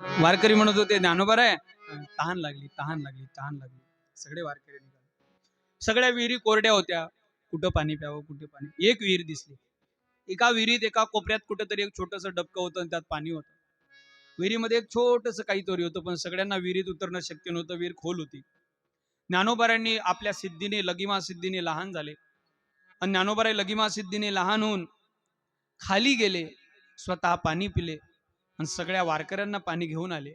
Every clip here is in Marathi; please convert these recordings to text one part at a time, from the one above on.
वारकरी म्हणत होते ज्ञानोबा आहे, तहान लागली तहान लागली तहान लागली. सगळे वारकरी निघाले. सगळ्या विहिरी कोरड्या होत्या. कुठं पाणी प्यावं कुठे पाणी. एक विहीर दिसली. एका विहिरीत एका कोपऱ्यात कुठंतरी एक छोटस डबकं होतं आणि त्यात पाणी होतं. विहिरीमध्ये एक छोटस काहीतरी होतं, पण सगळ्यांना विहिरीत उतरणं शक्य नव्हतं. विहीर खोल होती. ज्ञानोबारांनी आपल्या सिद्धीने लगिमा सिद्धीने लहान झाले आणि ज्ञानोबाराय लगिमा सिद्धीने लहान होऊन खाली गेले. स्वतः पाणी पिले आणि सगळ्या वारकऱ्यांना पाणी घेऊन आले.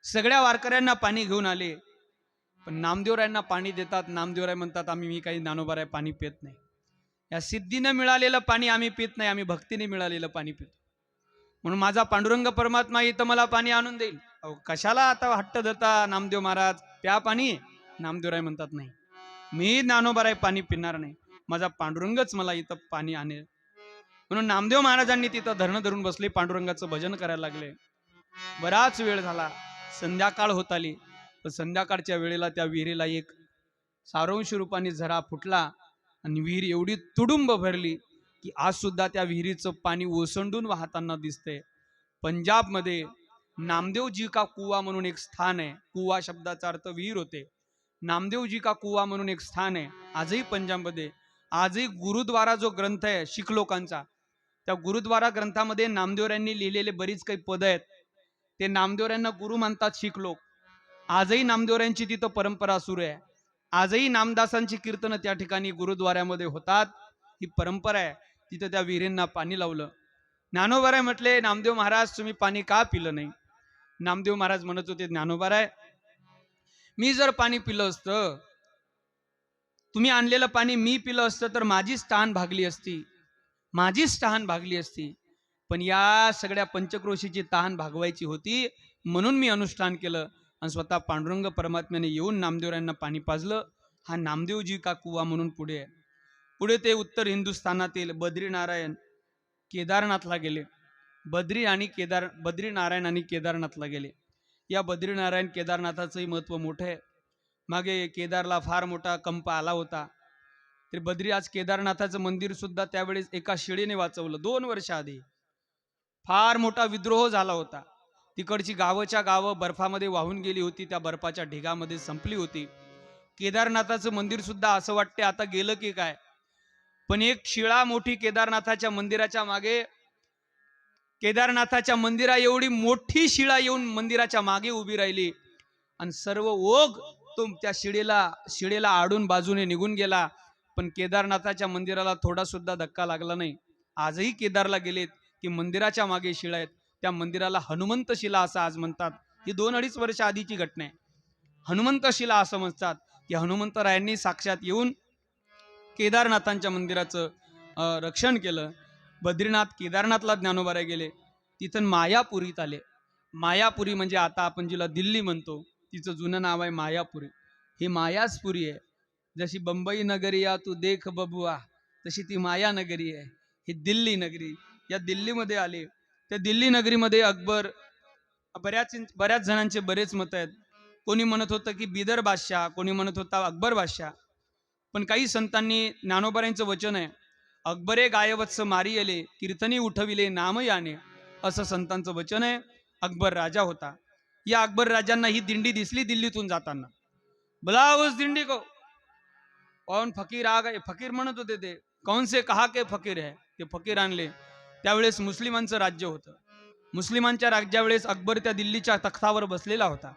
सगळ्या वारकऱ्यांना पाणी घेऊन आले. पण नामदेवरायांना पाणी देतात. नामदेवराय म्हणतात आम्ही मी काही ज्ञानोबाराय पाणी पित नाही. या सिद्धीनं मिळालेलं पाणी आम्ही पित नाही, आम्ही भक्तीने मिळालेलं पाणी पितो. म्हणून माझा पांडुरंग परमात्मा इथं मला पाणी आणून देईल. कशाला आता हट्ट धरता नामदेव महाराज, प्या पाणी. नामदेवराय म्हणतात नाही, मी ज्ञानोबाराय पाणी पिणार नाही, माझा पांडुरंगच मला इथं पाणी आणेल. म्हणून नामदेव महाराजांनी तिथं धरणं धरून बसले, पांडुरंगाचं भजन करायला लागले. बराच वेळ झाला, संध्याकाळ होत आली. पण संध्याकाळच्या वेळेला त्या विहिरीला एक सारांश रूपाने झरा फुटला आणि विहीर एवढी तुडुंब भरली की आज सुद्धा त्या विहिरीचं पाणी ओसंडून वाहताना दिसतंय. पंजाबमध्ये नामदेवजी का कुवा म्हणून एक स्थान आहे. कुवा शब्दाचा अर्थ विहीर होते. नामदेवजी का कुवा म्हणून एक स्थान आहे. आजही पंजाबमध्ये आजही गुरुद्वारा जो ग्रंथ आहे शीख लोकांचा, त्या गुरुद्वारा ग्रंथामध्ये नामदेवरांनी लिहिलेले बरीच काही पद आहेत. ते नामदेवरांना गुरु मानतात शीख लोक. आजही नामदेवरांची तिथं परंपरा सुरू आहे. आजही नामदासांची कीर्तन त्या ठिकाणी गुरुद्वाऱ्यामध्ये होतात. ही परंपरा आहे. तिथं त्या विहिरींना पाणी लावलं. ज्ञानोबाराय म्हटले नामदेव महाराज तुम्ही पाणी का पिलं नाही. नामदेव महाराज म्हणत होते ज्ञानोबाराय, मी जर पाणी पिलं असतं, तुम्ही आणलेलं पाणी मी पिलं असतं तर माझीच तहान भागली असती, माझीच तहान भागली असती. पण या सगळ्या पंचक्रोशीची तहान भागवायची होती म्हणून मी अनुष्ठान केलं आणि स्वतः पांडुरंग परमात्म्याने येऊन नामदेवरायांना पाणी पाजलं. हा नामदेवजी का कुवा म्हणून पुढे आहे. पुढे ते उत्तर हिंदुस्थानातील बद्रीनारायण केदारनाथला गेले. बद्रीनारायण आणि केदारनाथला गेले. या बद्रीनारायण केदारनाथाचंही महत्त्व मोठं आहे. मागे केदारला फार मोठा कंप आला होता. तर बद्री आज केदारनाथाचं मंदिर सुद्धा त्यावेळेस एका शिळेने वाचवलं. 2 वर्ष आधी फार मोठा विद्रोह झाला होता. तिकडची गावच्या गावं बर्फामध्ये वाहून गेली होती. त्या बर्फाच्या ढिगामध्ये संपली होती. केदारनाथाचं मंदिर सुद्धा असं वाटते आता गेलं की काय. पण एक शिळा मोठी केदारनाथाच्या मंदिराच्या मागे, केदारनाथाच्या मंदिरा एवढी मोठी शिळा येऊन मंदिराच्या मागे उभी राहिली आणि सर्व ओघ तो त्या शिळेला आडून बाजूने निघून गेला. पण केदारनाथाच्या मंदिराला थोडा सुद्धा धक्का लागला नाही. आजही केदारला गेलेत की मंदिराच्या मागे शिळा आहेत. त्या मंदिराला हनुमंत शिला असं आज म्हणतात. ही 2-2.5 वर्ष आधीची घटना आहे. हनुमंत शिला असं म्हणतात की हनुमंतरायांनी साक्षात येऊन केदारनाथांच्या मंदिराचं रक्षण केलं. बद्रीनाथ केदारनाथला ज्ञानोबाराय गेले. तिथून मायापुरीत आले. मायापुरी म्हणजे आता आपण जिला दिल्ली म्हणतो, तिचं जुनं नाव आहे मायापुरी. ही मायासपुरी आहे. जशी बंबई नगरी या तू देख बबुआ, तशी ती माया नगरी आहे. ही दिल्ली नगरी. या दिल्लीमध्ये आले. त्या दिल्ली नगरीमध्ये अकबर, बऱ्याच जणांचे बरेच मत आहेत. कोणी म्हणत होतं की बिदर बादशाह, कोणी म्हणत होता अकबर बादशाह. पण काही संतांनी ज्ञानोबारायांचं वचन आहे, अकबरे गायवत्स मारी येले, कीर्तनी उठविले नाम याने, असं संतांचं वचन आहे. अकबर राजा होता. या अकबर राजांना ही दिंडी दिसली दिल्लीतून जाताना. बुलाओ उस दिंडी को. कौन फकीर आ गए. फकीर म्हणत होते ते, कौन से कहा के फकीर है. ते फकीर आणले. त्यावेळेस मुस्लिमांचं राज्य होतं. मुस्लिमांच्या राज्यावेळेस अकबर त्या दिल्लीच्या तख्तावर बसलेला होता.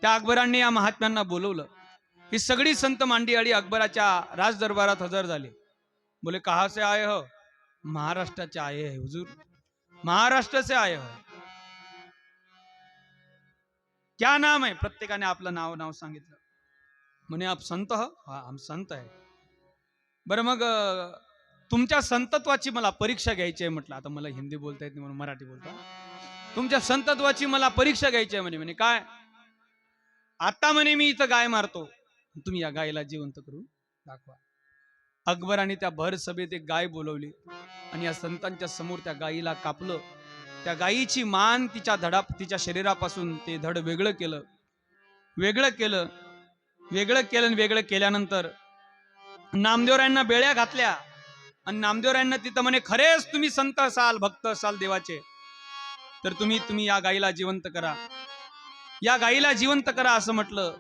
त्या अकबरांनी या महात्म्यांना बोलवलं. ही सगळी संत मांडळी अकबराच्या राजदरबारात हजर झाली. बोले कहा से आए हो. महाराष्ट्राचे आए है हुजूर, महाराष्ट्र से आए हो. क्या नाम है. प्रत्येकाने आपलं नाव सांगितलं. म्हणे आप संत हो. हा हम संत आहे. बरं मग तुमच्या संतत्वाची मला परीक्षा घ्यायची आहे म्हटलं. आता मला हिंदी बोलता येत नाही म्हणून मराठी बोलतो. तुमच्या संतत्वाची मला परीक्षा घ्यायची आहे म्हणे. काय. आता म्हणे मी इथं गाय मारतो, तुम्ही या गायला जिवंत करून दाखवा. अकबराने त्या भर सभेत एक गाय बोलवली आणि या संतांच्या समोर त्या गायीला कापलं. त्या गायीची मान तिच्या शरीरापासून ते धड वेगळं केलं. वेगळं केल्यानंतर नामदेवरायांना बेड्या घातल्या आणि नामदेवरायांना तिथं म्हणे खरेच तुम्ही संत असाल, भक्त असाल देवाचे. तर तुम्ही या गाईला जिवंत करा, या गाईला जिवंत करा असं म्हटलं.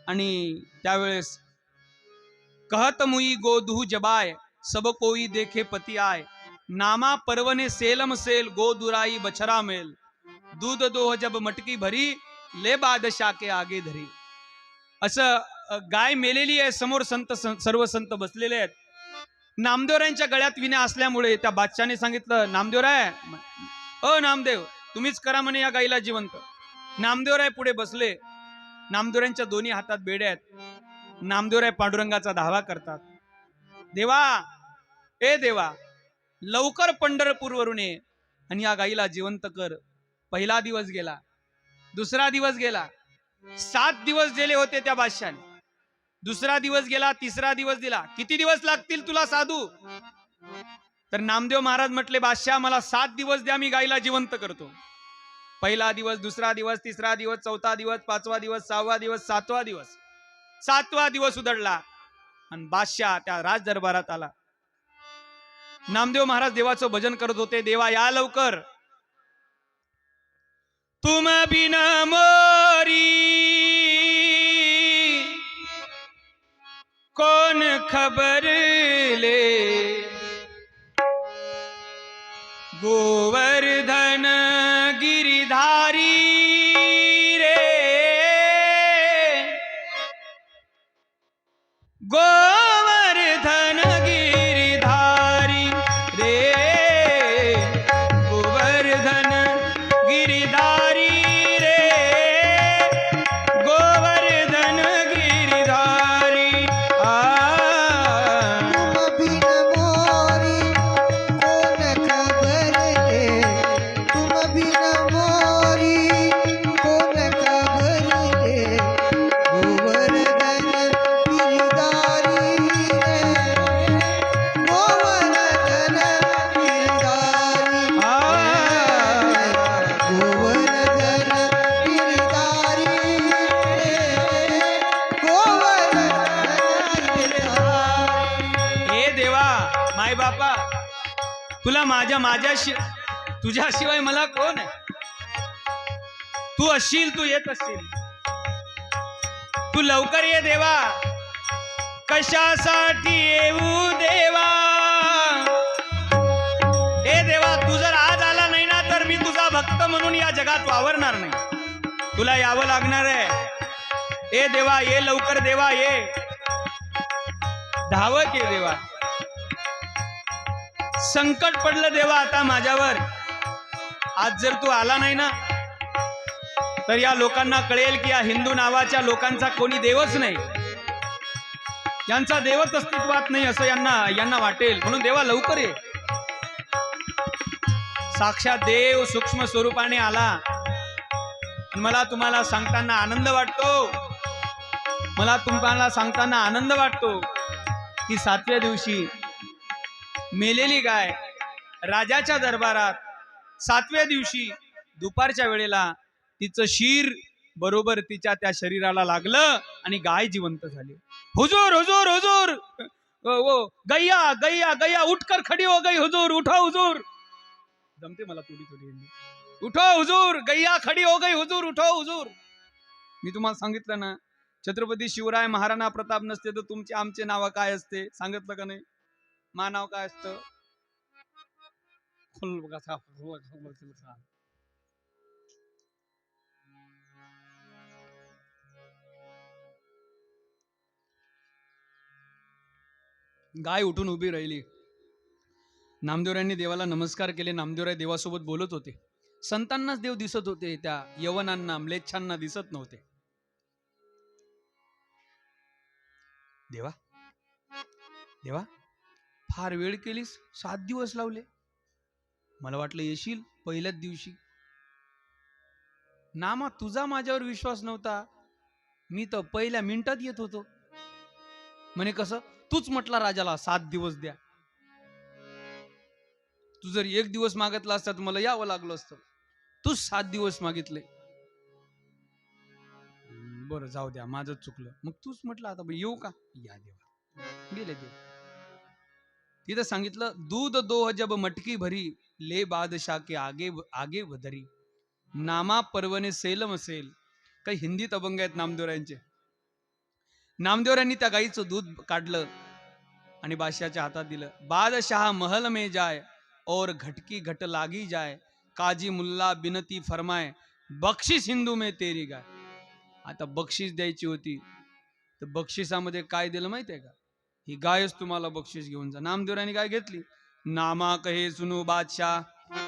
आणि त्यावेळेस कहत मुई गोदहू जबाय, सब कोई देखे पती आय, नामा परवने सेलम सेल, गो दुराई बछरा मेल, दूध दोह जब मटकी भरी, ले बादशाह के आगे धरी. असं गाय मेलेली आहे, समोर सर्व संत बसलेले आहेत. नामदेवरायांच्या गळ्यात विण्या असल्यामुळे त्या बादशाने सांगितलं, नामदेवराय, नामदेव तुम्हीच करा म्हणे या गाईला जिवंत. नामदेवराय पुढे बसले. नामदेवरायांच्या दोन्ही हातात बेड्या आहेत. नामदेवराय पांडुरंगाचा धावा करतात. देवा, ए देवा, लवकर पंढरपूरवरून ये आणि या गाईला जिवंत कर. पहिला दिवस गेला, दुसरा दिवस गेला, 7 दिवस दिले होते त्या बादशाने. दुसरा दिवस गेला, तिसरा दिवस दिला. किती दिवस लागतील तुला साधू? तर नामदेव महाराज म्हटले, बादशाह मला 7 दिवस द्या, मी गाईला जिवंत करतो. पहिला दिवस, दुसरा दिवस, तिसरा दिवस, चौथा दिवस, 5वा दिवस, 6वा दिवस, 7वा दिवस. 7वा दिवस उधळला आणि बादशाह त्या राज दरबारात आला. नामदेव महाराज देवाचं भजन करत होते. देवा या लवकर, तुम बिन मोरी कौन खबर ले, गोवर्धन गिरिधारी रे, गोवर्धन गिरिधारी रे, गोवर्धन गिरिधारी रे, गोवर्धन गिरिधारी. माय बापा, तुला तुझ्याशिवाय मला कोण आहे? तू असशील, तू येत असशील, तू लवकर ये देवा. कशासाठी येऊ देवा? ए देवा, तू जर आज आला नाही ना तर मी तुझा भक्त म्हणून या जगात वावरणार नाही. तुला यावं लागणार आहे. ए देवा, ये लवकर देवा, ये धावत ये देवा. संकट पडलं देवा आता माझ्यावर. आज जर तू आला नाही ना तर या लोकांना कळेल की या हिंदू नावाच्या लोकांचा कोणी देवच नाही, यांचा देवच अस्तित्वात नाही असं यांना वाटेल. म्हणून देवा लवकर ये. साक्षात देव सूक्ष्म स्वरूपाने आला. मला तुम्हाला सांगताना आनंद वाटतो, मला तुम्हाला सांगताना आनंद वाटतो की 7व्या दिवशी मेलेली गाय राजाच्या दरबारात 7व्या दिवशी दुपारच्या वेळेला तिचं शीर बरोबर तिच्या त्या शरीराला लागलं आणि गाय जिवंत झाली. हुजूर हुजूर हुजूर, गैया गैया गैया उठकर खड़ी हो गई, हुजूर उठो हुजूर. जमते मला थोडी थोडी. उठो हुजूर, गैया खड़ी हो गई, हुजूर उठो हुजूर. मी तुम्हाला सांगितलं ना, छत्रपती शिवराय महाराणा प्रताप नसते तर तुमचे आमचे नाव काय असते सांगितलं का नाही? मा नाव काय असतं? गाय उठून उभी राहिली. नामदेवरायांनी देवाला नमस्कार केले. नामदेवराय देवासोबत बोलत होते. संतांनाच देव दिसत होते, त्या यवनांना म्लेच्छांना दिसत नव्हते. देवा देवा, फार वेळ केलीस, 7 दिवस लावले. मला वाटलं येशील पहिल्याच दिवशी. नामा, तुझा माझ्यावर विश्वास नव्हता, मी तर पहिल्या मिनिटात येत होतो. म्हणे कसं? तूच म्हटला राजाला 7 दिवस द्या. तू जर 1 दिवस मागितला असता तर मला यावं लागलं असतं. तूच 7 दिवस मागितले. बरं जाऊ द्या, माझं चुकलं. मग तूच म्हटलं आता येऊ का? या देवा. गेले देव. तिथं सांगितलं, दूध दोह जब मटकी भरी, ले बादशाह के आगे आगे वधरी, नामा परवने सेलम सेल. काही हिंदीत अभंग आहेत नामदेवरायांचे. नामदेवरांनी त्या गाईचं दूध काढलं आणि बादशाच्या हातात दिलं. बादशाह महल में जाय और घटकी घट लागी जाय, काजी मुल्ला बिनती फरमाय, बक्षीस हिंदू में तेरी गाय. आता बक्षीस द्यायची होती, तर बक्षिसामध्ये काय दिलं माहिती आहे का? ही गायच तुम्हाला बक्षीस घेऊन जा. नामदेवरांनी काय घेतली? नामा कहे सुनो बादशाह,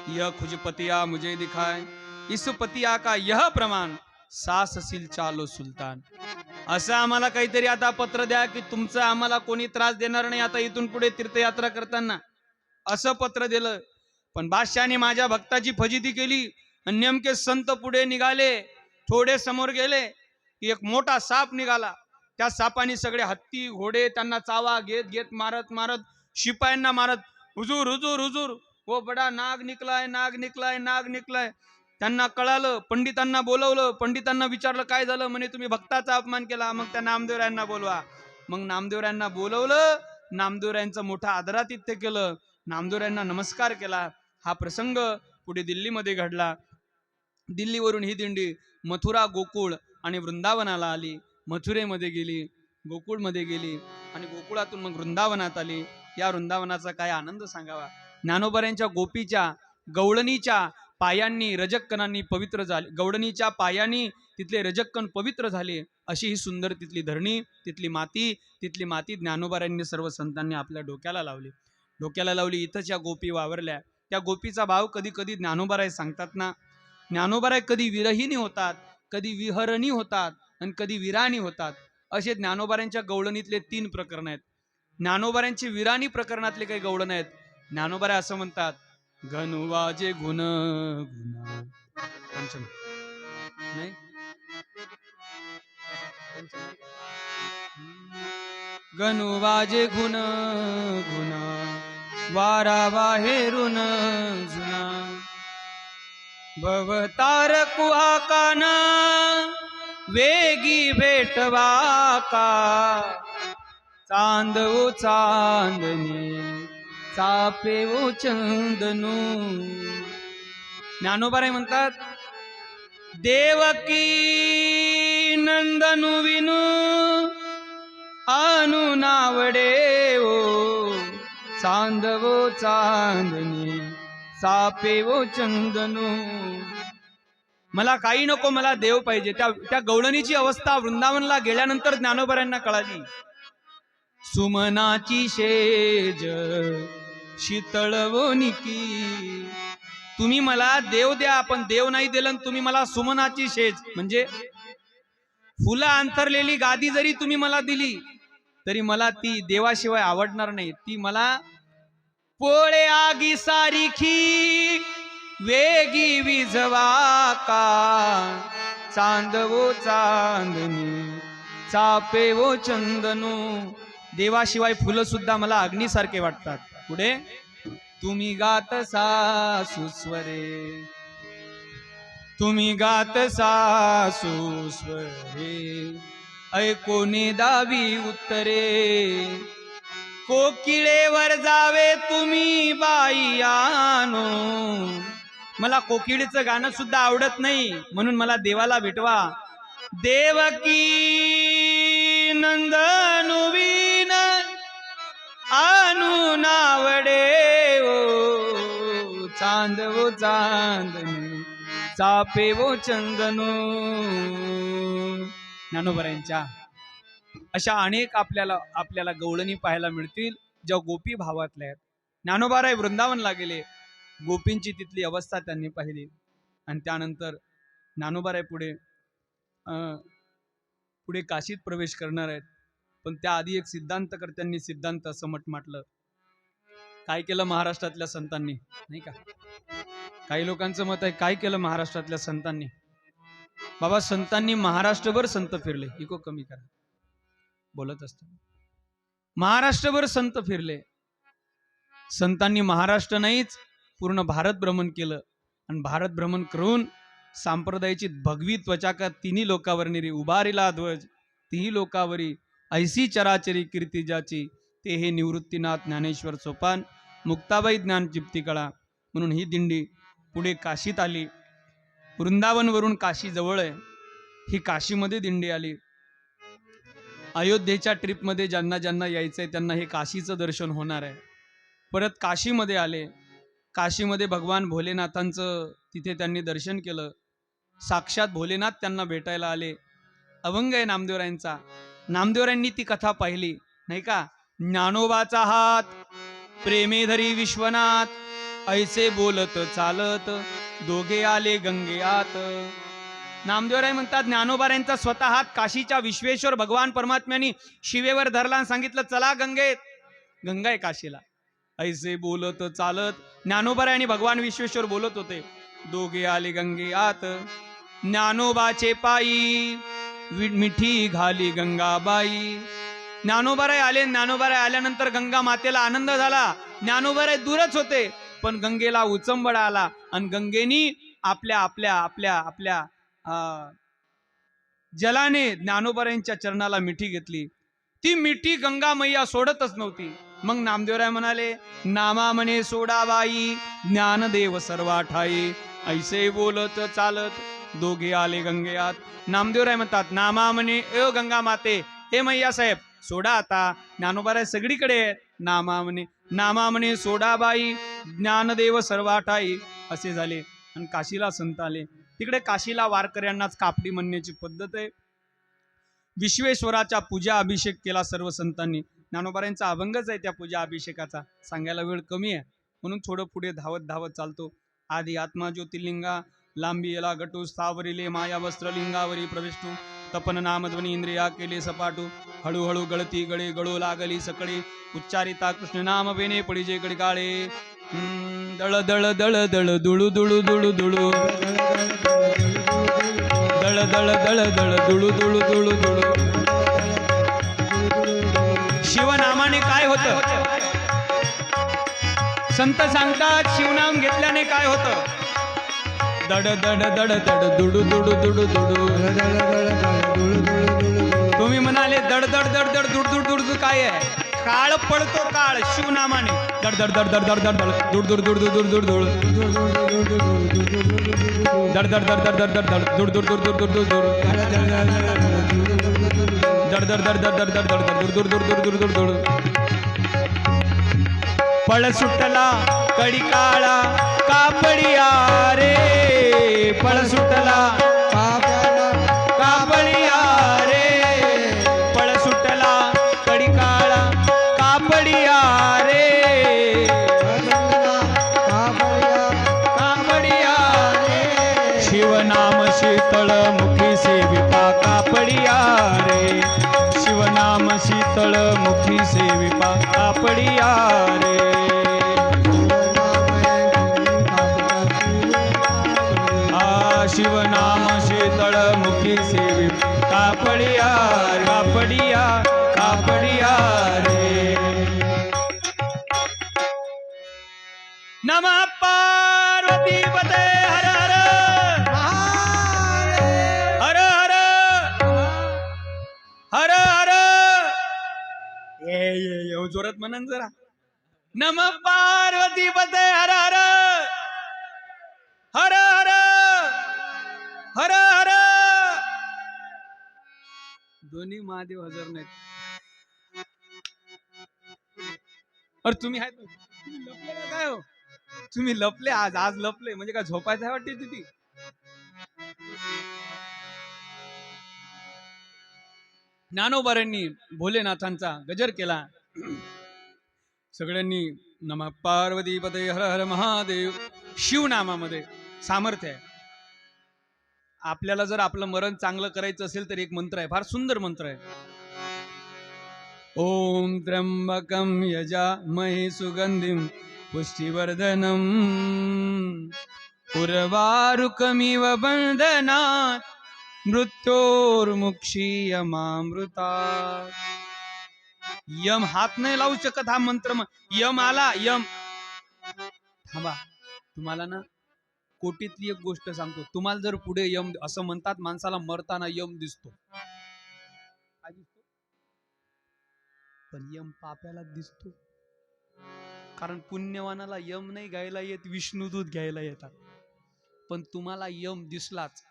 यह खुजपतिया मुझे दिखाए, इस पतिया का यह प्रमाण, साससील चालो सुलतान. असं आम्हाला काहीतरी आता पत्र द्या की तुमचं आम्हाला कोणी त्रास देणार नाही आता इथून पुढे तीर्थयात्रा करताना, असं पत्र दिलं. पण बादशाहने माझ्या भक्ताची फजिती केली आणि नेमके संत पुढे निघाले. थोडे समोर गेले की एक मोठा साप निघाला. त्या सापाने सगळे हत्ती घोडे त्यांना चावा घेत घेत मारत मारत शिपायांना मारत, हुजूर हुजूर हुजूर, वो बडा नाग निकलाय, नाग निकलाय, नाग निकलाय. त्यांना कळालं, पंडितांना बोलवलं. पंडितांना विचारलं काय झालं? म्हणे तुम्ही भक्ताचा अपमान केला. मग त्या नामदेवरायांना बोलवा. मग नामदेवरायांना बोलवलं. नामदेवरायांचं मोठा आदरातिथ्य केलं. नामदेवरायांना नमस्कार केला. हा प्रसंग पुढे दिल्लीमध्ये घडला. दिल्लीवरून ही दिंडी मथुरा, गोकुळ आणि वृंदावनाला आली. मथुरेमध्ये गेली, गोकुळमध्ये गेली आणि गोकुळातून मग वृंदावनात आली. या वृंदावनाचा काय आनंद सांगावा. ज्ञानोबाऱ्यांच्या गोपीच्या गवळणीच्या पायांनी रजक्कणांनी पवित्र झाले. गवळणीच्या पायांनी तिथले रजक्कण पवित्र झाले. अशी ही सुंदर तिथली धरणी, तिथली माती ज्ञानोबाऱ्यांनी सर्व संतांनी आपल्या डोक्याला लावली. इथंच या गोपी वावरल्या. त्या गोपीचा भाव कधी कधी ज्ञानोबाराय सांगतात ना, ज्ञानोबाराय कधी विरहिणी होतात, कधी विहरणी होतात आणि कधी विराणी होतात. असे ज्ञानोबाऱ्यांच्या गवळणीतले 3 प्रकरण आहेत. ज्ञानोबाऱ्यांची विराणी प्रकरणातले काही गवळण आहेत. ज्ञानोबाराय असं म्हणतात, घनुवाजे गुण गुण पंचम नाही गनुवाजे गुण गुण वारा बाहेरून जुना, भवतार कुहाकाना वेगी भेटवा का, चांदवो चांदणी चापे वो चंदनू. ज्ञानोबाराय म्हणतात, देवकी नंदनु विनू आनु नावडे ओ, चांदवो चांदणी चापे वो चंदनू. मला काही नको, मला देव पाहिजे. त्या गवळणीची अवस्था वृंदावनला गेल्यानंतर ज्ञानोबारायांना कळाली. सुमनाची शेज शीतळवनिकी, तुम्ही मला देव द्या, पण देव नाही दिलं. तुम्ही मला सुमनाची शेज म्हणजे फुलं अंतरलेली गादी जरी तुम्ही मला दिली तरी मला ती देवाशिवाय आवडणार नाही. ती मला पोळे आगी सारिखी वेगी विझवा का, चांदवो चांदणी चापे वो चंदनू. देवाशिवाय फुलं सुद्धा मला अग्नीसारखे वाटतात. पुढे तुम्ही गात सासुस्वरे, तुम्ही गात सासुस्वरे, ऐकोने दावी उत्तरे, कोकिळेवर जावे तुम्ही बाईयानो. मला कोकिळीचं गाणं सुद्धा आवडत नाही, म्हणून मला देवाला भेटवा. देवकी नंदनुवीन आनु नावडे ओ, चांदवो चांदणी चापे वो चंदनू. ज्ञानोबारायांच्या अशा अनेक आपल्याला गवळणी पाहायला मिळतील, ज्या गोपी भावातल्या आहेत. ज्ञानोबाराय वृंदावनला गेले, गोपींची तिथली अवस्था त्यांनी पाहिली आणि त्यानंतर ज्ञानोबाराय पुढे काशीत प्रवेश करणार आहेत. पण त्याआधी एक सिद्धांतकर्त्यांनी सिद्धांत असं म्हटलं. काय केलं महाराष्ट्रातल्या संतांनी, नाही का? काही लोकांचं मत आहे, काय केलं महाराष्ट्रातल्या संतांनी? बाबा, संतांनी महाराष्ट्रभर संत फिरले. इको कमी करा, बोलत असताना. महाराष्ट्रभर संत फिरले. संतांनी महाराष्ट्र नाहीच, पूर्ण भारत भ्रमण केलं आणि भारत भ्रमण करून सांप्रदायाची भगवी त्वचा का तिन्ही लोकावर निरी उभारिला ध्वज, तिही लोकावरी ऐसी चराचरी कीर्ती ज्याची, ते हे निवृत्तीनाथ ज्ञानेश्वर सोपान मुक्ताबाई ज्ञान जिप्ती कळा. म्हणून ही दिंडी पुढे काशीत आली. वृंदावनवरून काशी जवळ आहे. ही काशीमध्ये दिंडी आली. अयोध्येच्या ट्रिपमध्ये ज्यांना ज्यांना यायचंय त्यांना हे काशीचं दर्शन होणार आहे. परत काशीमध्ये आले. काशीमध्ये भगवान भोलेनाथांचं तिथे त्यांनी दर्शन केलं. साक्षात भोलेनाथ त्यांना भेटायला आले. अभंग आहे नामदेवरायांचा. नामदेवरायांनी ती कथा पाहिली नाही का. ज्ञानोबाचा हात प्रेमे धरी विश्वनाथ ऐसे बोलत चालत दोघे आले गंगेआत. नामदेवराय म्हणतात ज्ञानोबारायांचा स्वतः हात काशीच्या विश्वेश्वर भगवान परमात्म्यानी शिवेवर धरला आणि सांगितलं चला गंगेत. गंगा आहे काशीला. ऐसे बोलत चालत ज्ञानोबाराय आणि भगवान विश्वेश्वर बोलत होते. दोघे आले गंगेआत. ज्ञानोबाचे पायी मिठी घाली गंगाबाई. ज्ञानोबाराय आले. ज्ञानोबाराय आल्यानंतर गंगा मातेला आनंद झाला. ज्ञानोबाराय दूरच होते पण गंगेला उचंबडा आला आणि गंगेनी आपल्या आपल्या आपल्या आपल्या जलाने ज्ञानोबारायांच्या चरणाला मिठी घेतली. ती मिठी गंगा मैया सोडतच नव्हती. मग नामदेवराय म्हणाले नामा म्हणे सोडाबाई ज्ञानदेव सर्वा ठाई ऐसे बोलत चालत दोघे आले गंगेआत. नामदेवराय म्हणतात नामा म्हणे ए गंगा माते हे मैया साहेब सोडा आता. ज्ञानोबाराय सगळीकडे नामा म्हणे सोडाबाई ज्ञानदेव सर्वा ठाई असे झाले. आणि काशीला संत आले. तिकडे काशीला वारकऱ्यांनाच कापडी म्हणण्याची पद्धत आहे. विश्वेश्वराच्या पूजा अभिषेक केला सर्व संतांनी. ज्ञानोबारायांचा अभंगच आहे त्या पूजा अभिषेकाचा. सांगायला वेळ कमी आहे म्हणून थोडं पुढे धावत धावत चालतो. आधी आत्मा ज्योतिर्लिंगा लांबी येला गटू स्थावरिले माया वस्त्रलिंगावरी प्रविष्टू तपन नामध्वनी इंद्रिया केले सपाटू हळूहळू गळती गळे गळू लागली सकळे उच्चारिता कृष्ण नाम बेने पडिजे गडकाळे. दळ दळ दळ दळ दुळू दुळू दुळू दुळू दळ दळ दळ दळ दुळू दुळू दुळू दुळू. शिवनामाने काय होतं संत सांगतात. शिवनाम घेतल्याने काय होतं. दड दड दड दड दुडू दुडू दुडू दुडू. तुम्ही म्हणाले दड दड दड दड दुड दुड दुड काय आहे. काळ पडतो काळ शिवनामाने. दड दड दड दड दड दड दुड दुड दुड दुड दुड दुड दड दड दड दड दड दड दुड दुड दुड दुड दुड दुड दड दड दड दड दड दड दुड दुड दुड दुड दुड दुड. फळ सुटला कडी काळा कापडिया रे. फळ सुटला कापडिया रे. फळ सुटला कडी काळा कापडिया रे. कापडिया रे. शिवनाम शीतळ मुखी सेविपा कापडिया रे. शिवनाम शीतळ मुखी सेविपा कापडिया रे. शिवनाम शीतळ मुखी सेवी कापडिया कापडिया कापडिया रे. नमः पार्वती पते हर हर हर हर हर हर. ये जोरात म्हणा जरा. नमः पार्वती पते हर हर हर हर हर हर. दोन्ही महादेव हजर नाहीत. अरे तुम्ही आहेत तुम्ही लपले का काय हो. तुम्ही लपले आज लपले म्हणजे काय झोपायचं आहे वाटते तिथे. ज्ञानोबारांनी भोलेनाथांचा गजर केला. सगळ्यांनी नमः पार्वती पते हर हर महादेव. शिवनामामध्ये सामर्थ्य आहे. आपल्याला जर आपलं मरण चांगलं करायचं असेल तर एक मंत्र आहे. फार सुंदर मंत्र आहे. ओम त्र्यंबकम यजामहे सुगंधिम पुष्टिवर्धनम उर्वारुकमिव बंधनात् मृत्योर्मुक्षीयमामृता. यम हात नाही लावू शकत हा मंत्र. यम आला यम थांबा. तुम्हाला ना कोटीतली एक गोष्ट सांगतो. तुम्हाला जर पुढे यम असं म्हणतात माणसाला मरताना यम दिसतो. पण यम पाप्याला दिसतो. कारण पुण्यवानाला यम नाही घ्यायला येत, विष्णुदूत घ्यायला येतात. पण तुम्हाला यम दिसलाच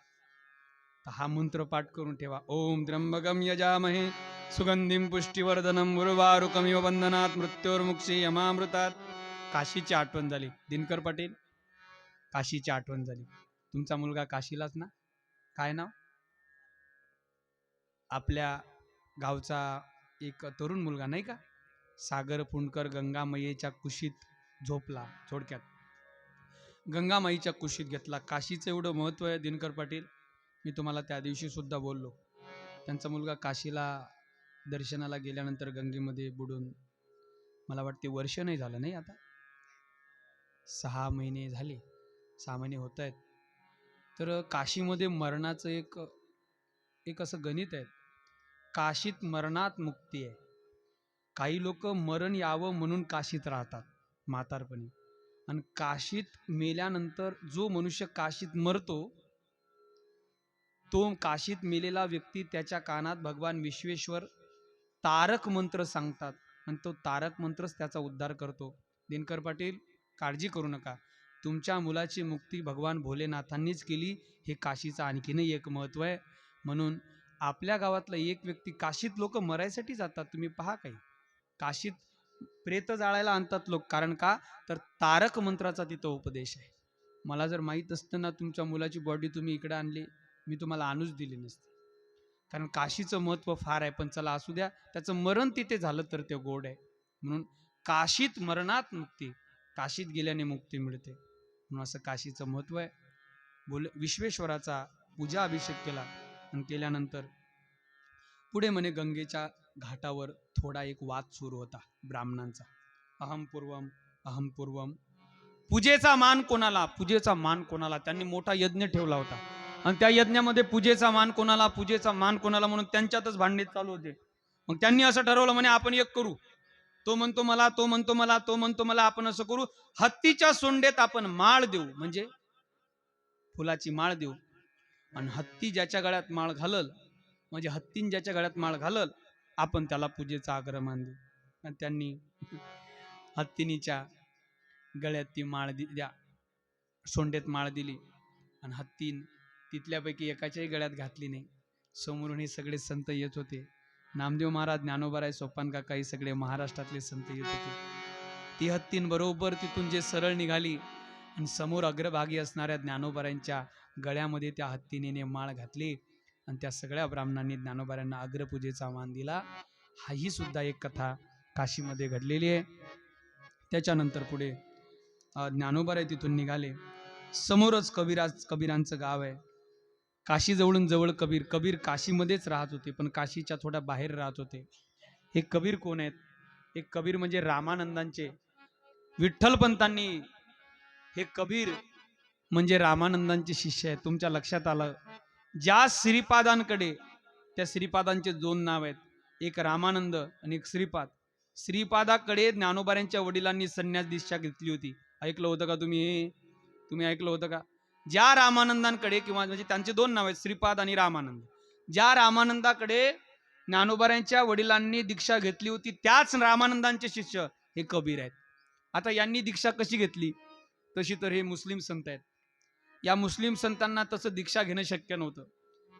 तर हा मंत्र पाठ करून ठेवा. ओम त्र्यंबकम यजामहे सुगंधिम पुष्टिवर्धनम उर्वारुकमिव बंधनात मृत्योर्मुक्षी यमामृतात. काशीची आठवण झाली. दिनकर पाटील, काशीची आठवण झाली. तुमचा मुलगा काशीलाच ना? काय नाव? आपल्या गावचा एक तरुण मुलगा नाही का, सागर पुणकर, गंगामाईच्या कुशीत झोपला. थोडक्यात गंगामाईच्या कुशीत घेतला. काशीचं एवढं महत्व आहे दिनकर पाटील, मी तुम्हाला त्या दिवशी सुद्धा बोललो. त्यांचा मुलगा काशीला दर्शनाला गेल्यानंतर गंगेमध्ये बुडून, मला वाटते वर्ष नाही झालं, नाही आता 6 महिने झाले, 6 महिने होत आहेत. तर काशीमध्ये मरणाचं एक असं गणित आहे. काशीत मरणात मुक्ती आहे. काही लोक मरण यावं म्हणून काशीत राहतात म्हातारपणी, आणि काशीत मेल्यानंतर जो मनुष्य काशीत मरतो, तो काशीत मेलेला व्यक्ती, त्याच्या कानात भगवान विश्वेश्वर तारक मंत्र सांगतात आणि तो तारक मंत्रच त्याचा उद्धार करतो. दिनकर पाटील, काळजी करू नका. तुमच्या मुलाची मुक्ती भगवान भोलेनाथांनीच केली. हे काशीचं आणखीनही एक महत्व आहे. म्हणून आपल्या गावातला एक व्यक्ती, काशीत लोक मरायसाठी जातात. तुम्ही पहा, काही काशीत प्रेत जाळायला आणतात लोक. कारण का? तर तारक मंत्राचा तिथं उपदेश आहे. मला जर माहीत असतं ना तुमच्या मुलाची बॉडी तुम्ही इकडे आणली, मी तुम्हाला आणूच दिली नसती. कारण काशीचं महत्व फार आहे. पण चला असू द्या, त्याचं मरण तिथे झालं तर ते गोड आहे. म्हणून काशीत मरणात मुक्ती, काशीत गेल्याने मुक्ती मिळते, म्हणून असं काशीचं महत्व आहे. विश्वेश्वराचा पूजा अभिषेक केला आणि केल्यानंतर पुढे म्हणे गंगेच्या घाटावर थोडा एक वाद सुरू होता ब्राह्मणांचा. अहम पूर्वम. पूजेचा मान कोणाला? पूजेचा मान कोणाला? त्यांनी मोठा यज्ञ ठेवला होता आणि त्या यज्ञामध्ये पूजेचा मान कोणाला, पूजेचा मान कोणाला म्हणून त्यांच्यातच भांडणे चालू होते. मग त्यांनी असं ठरवलं, म्हणे आपण एक करू. तो म्हणतो मला, तो म्हणतो मला, तो म्हणतो मला. आपण असं करू, हत्तीच्या सोंडेत आपण माळ देऊ, म्हणजे फुलाची माळ देऊ, आणि हत्ती ज्याच्या गळ्यात माळ घालल, म्हणजे हत्तीन ज्याच्या गळ्यात माळ घालल, आपण त्याला पूजेचा आग्रहमान देऊ. आणि त्यांनी हत्तीनीच्या गळ्यात ती माळ द्या, सोंडेत माळ दिली, आणि हत्तीन तिथल्यापैकी एकाच्याही गळ्यात घातली नाही. समोरून हे सगळे संत येत होते. नामदेव महाराज, ज्ञानोबाराय, सोपान काका, हे सगळे महाराष्ट्रातले संत येत होते. ती हत्तीन बरोबर तिथून जे सरळ निघाली आणि समोर अग्रभागी असणाऱ्या ज्ञानोबारायांच्या गळ्यामध्ये त्या हत्तीने माळ घातली आणि त्या सगळ्या ब्राह्मणांनी ज्ञानोबारायांना अग्रपूजेचा मान दिला. ही सुद्धा एक कथा काशीमध्ये घडलेली आहे. त्याच्यानंतर पुढे ज्ञानोबाराय तिथून निघाले. समोरच कबीरांचं गाव आहे. काशी जवळून जवळ कबीर काशीमध्येच राहत होते, पण काशीच्या थोड्या बाहेर राहत होते. हे कबीर कोण आहेत? हे कबीर म्हणजे रामानंदांचे, विठ्ठलपंतांनी, हे कबीर म्हणजे रामानंदांचे शिष्य आहेत. तुमच्या लक्षात आलं? ज्या श्रीपादांकडे, त्या श्रीपादांचे 2 नाव आहेत, एक रामानंद आणि एक श्रीपाद. श्रीपादाकडे ज्ञानोबारांच्या वडिलांनी संन्यास दीक्षा घेतली होती. ऐकलं होतं का तुम्ही ऐकलं होतं का? ज्या रामानंदांकडे, किंवा म्हणजे त्यांचे 2 नाव आहेत, श्रीपाद आणि रामानंद. ज्या रामानंदाकडे ज्ञानोबारांच्या वडिलांनी दीक्षा घेतली होती, त्याच रामानंदांचे शिष्य हे कबीर आहेत. आता यांनी दीक्षा कशी घेतली? तशी तर हे मुस्लिम संत आहेत. या मुस्लिम संतांना तसं दीक्षा घेणं शक्य नव्हतं.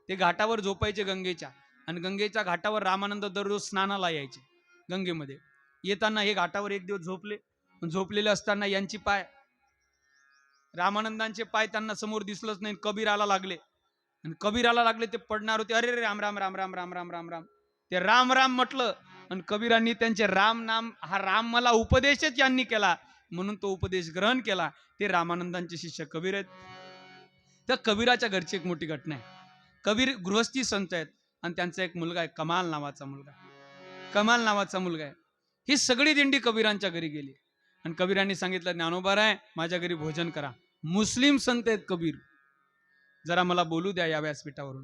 ते घाटावर झोपायचे गंगेच्या, आणि गंगेच्या घाटावर रामानंद दररोज स्नानाला यायचे गंगेमध्ये. येताना हे घाटावर एक दिवस झोपलेले असताना यांची पाय, रामानंदांचे पाय त्यांना समोर दिसलंच नाही. कबीराला लागले, ते पडणार होते. अरे रे, राम राम राम राम राम राम राम राम, ते राम राम म्हटलं, आणि कबीरांनी त्यांचे राम नाम, हा राम मला उपदेशच यांनी केला म्हणून तो उपदेश ग्रहण केला. ते रामानंदांचे शिष्य कबीर आहेत. त्या कबीराच्या घरची एक मोठी घटना आहे. कबीर गृहस्थी संत आहेत आणि त्यांचा एक मुलगा आहे, कमाल नावाचा मुलगा आहे. ही सगळी दिंडी कबीरांच्या घरी गेली आणि कबीरांनी सांगितलं, ज्ञानोबाराय, माझ्या घरी भोजन करा. मुस्लिम संत आहेत कबीर, जरा मला बोलू द्या या व्यासपीठावरून.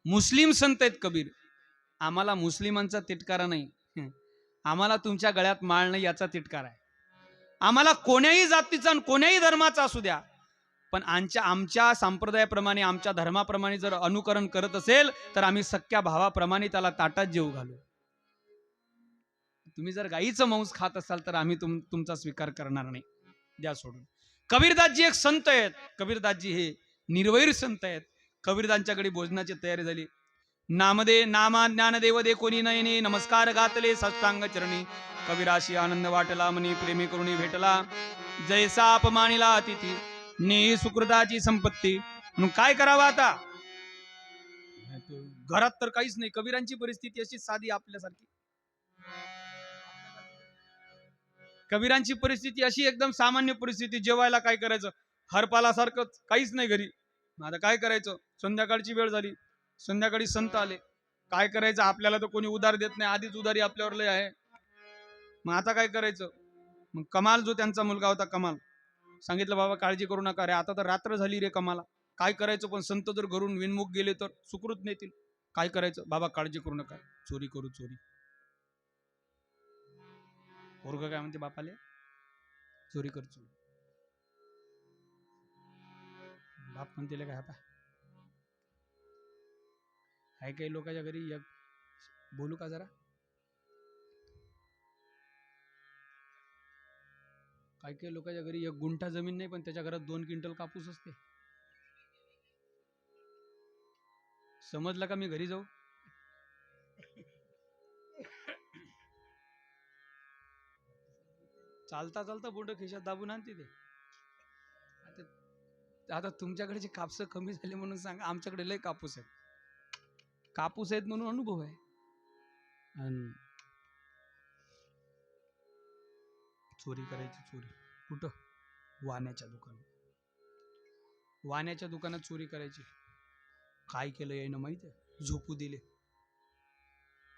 मुस्लिम संत आहेत कबीर. आम्हाला मुस्लिमांचा तिटकारा नाही, आम्हाला तुमच्या गळ्यात माळ नाही याचा तिटकारा आहे. आम्हाला कोण्याही जातीचा आणि कोण्याही धर्माचा असू द्या, पण आमच्या संप्रदायाप्रमाणे, आमच्या धर्माप्रमाणे जर अनुकरण करत असेल तर आम्ही सख्या भावाप्रमाणे त्याला ताटात जेवू घालू. तुम्ही जर गाईचं मांस खात असाल तर आम्ही तुमचा स्वीकार करणार नाही, द्या सोडून. कबीरदासजी एक संत आहेत. कबीरदासजी हे निर्वैर संत आहेत. कबीरदांच्याकडे भोजनाची तयारी झाली. नामा ज्ञानदेव दे कोणी नयनी, नमस्कार घातले साष्टांग चरणी. कबीराशी आनंद वाटला, मनी प्रेमी करुणी भेटला. जैसा अपमानिला अतिथी, ने सुकृताची संपत्ती. म्हणून काय करावं आता? घरात तर काहीच नाही. कबीरांची परिस्थिती अशी साधी आपल्यासारखी. कबीरांची परिस्थिती अशी एकदम सामान्य परिस्थिती. जेवायला काय करायचं? हरपाला सारखं काहीच नाही घरी. आता काय करायचं? संध्याकाळची वेळ झाली. संध्याकाळी संत आले. काय करायचं? आपल्याला तर कोणी उधार देत नाही. आधीच उधारी आपल्यावर लय आहे. मग आता काय करायचं? मग कमाल जो त्यांचा मुलगा होता, कमाल सांगितलं, बाबा काळजी करू नका रे, आता तर रात्र झाली रे कमाला. काय करायचं? पण संत जर घरून विनमुख गेले तर सुकृत नेतील. काय करायचं? बाबा काळजी करू नका, चोरी करू चोरी. पोरग काय म्हणते बापाले? चोरी कर चोरी. बाप म्हणते काय पा काही काही लोकांच्या घरी एक बोलू का जरा, काही काही लोकांच्या घरी एक गुंठा जमीन नाही पण त्याच्या घरात 2 क्विंटल कापूस असते. समजलं का? मी घरी जाऊ? चालता चालता बोट खिशात दाबून आणते ते. आता तुमच्याकडे जे कापूस कमी झाले म्हणून सांगा, आमच्याकडे लय कापूस आहेत. कापूस आहेत म्हणून अनुभव आहे. चोरी करायची. चोरी कुठं? वाण्याच्या दुकानात. वाण्याच्या दुकानात चोरी करायची. काय केलं यायनं माहिती आहे? झोपू दिले.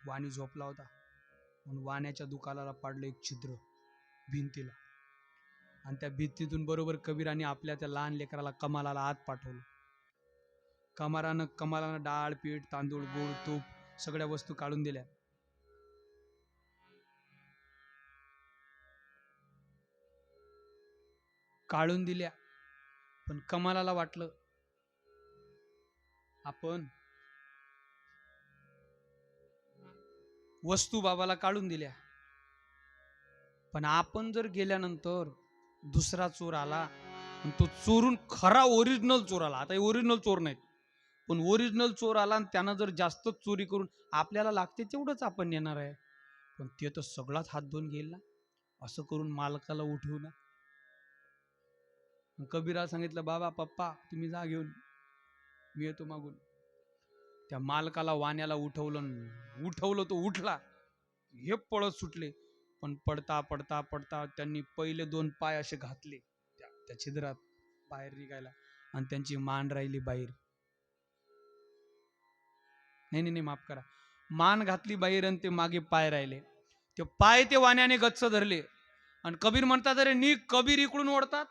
वाणी झोपला होता म्हणून वाण्याच्या दुकानाला पाडलं एक छिद्र भिंतीला, आणि त्या भिंतीतून बरोबर कबीराने आपल्या त्या लहान लेकराला कमालाला आत पाठवलं. कमालानं डाळ, पीठ, तांदूळ, गोड, तूप सगळ्या वस्तू काढून दिल्या. पण कमालाला वाटलं आपण वस्तू बाबाला काढून दिल्या, पण आपण जर गेल्यानंतर दुसरा चोर आला आणि तो चोरून खरा ओरिजिनल चोर आला. आता ओरिजिनल चोर नाहीत, पण ओरिजिनल चोर आला आणि त्यानं जर जास्त चोरी करून आपल्याला लागते तेवढंच आपण नेणार आहे, पण ते तर सगळाच हात धुवून घेईल ना. असं करून मालकाला उठवू ना. कबीरा सांगितलं, बाबा पप्पा तुम्ही जा घेऊन, मी येतो मागून. त्या मालकाला वाण्याला उठवलं तो उठला. हे पळत सुटले, पण पडता पडता पडता त्यांनी पहिले 2 पाय असे घातले त्या छिद्रात बाहेर निघायला, आणि त्यांची मान राहिली बाहेर. नाही माफ करा, मान घातली बाहेर आणि ते मागे पाय राहिले. ते पाय ते वाण्याने गच्च धरले, आणि कबीर म्हणतात, अरे नी कबीर इकडून ओढतात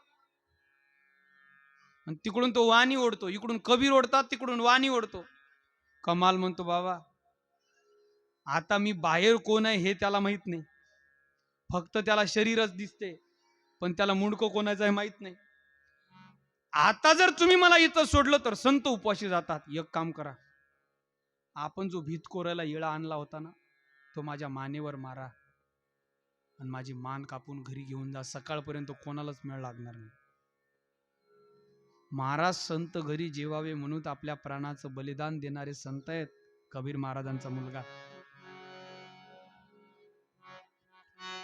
आणि तिकडून तो वाणी ओढतो, इकडून कबीर ओढतात तिकडून वाणी ओढतो. कमाल म्हणतो, बाबा आता मी बाहेर कोण आहे हे त्याला माहित नाही, फक्त त्याला शरीरच दिसते, पण त्याला मुंडको कोणाचं आहे माहित नाही. आता जर तुम्ही मला इथं सोडलं तर संत उपवाशी जातात. एक काम करा, आपण जो भीत कोरायला येळा आणला होता ना, तो माझ्या मानेवर मारा आणि माझी मान कापून घरी घेऊन जा. सकाळपर्यंत कोणालाच मेळ लागणार नाही. महाराज संत घरी जेवावे म्हणून आपल्या प्राणाचं बलिदान देणारे संत आहेत. कबीर महाराजांचा मुलगा.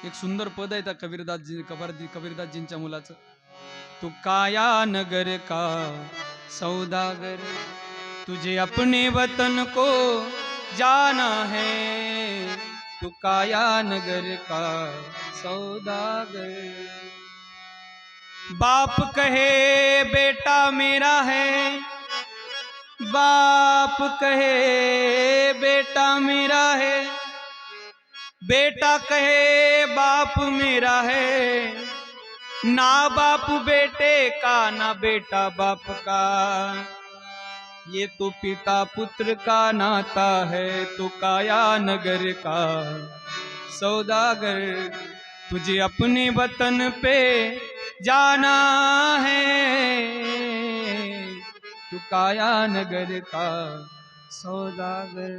एक सुंदर पद आहे त्या कबीरदासजींच्या मुलाचं. तू काया नगर का सौदागर, तुझे अपने वतन को जाना है, तू काया नगर का सौदागर. बाप कहे बेटा मेरा है, बाप कहे बेटा मेरा है, बेटा कहे बाप मेरा है, ना बाप बेटे का ना बेटा बाप का, ये तो पिता पुत्र का नाता है, तो काया नगर का सौदागर, तुझे अपने वतन पे जाना है, तू काया नगर का सौदागर.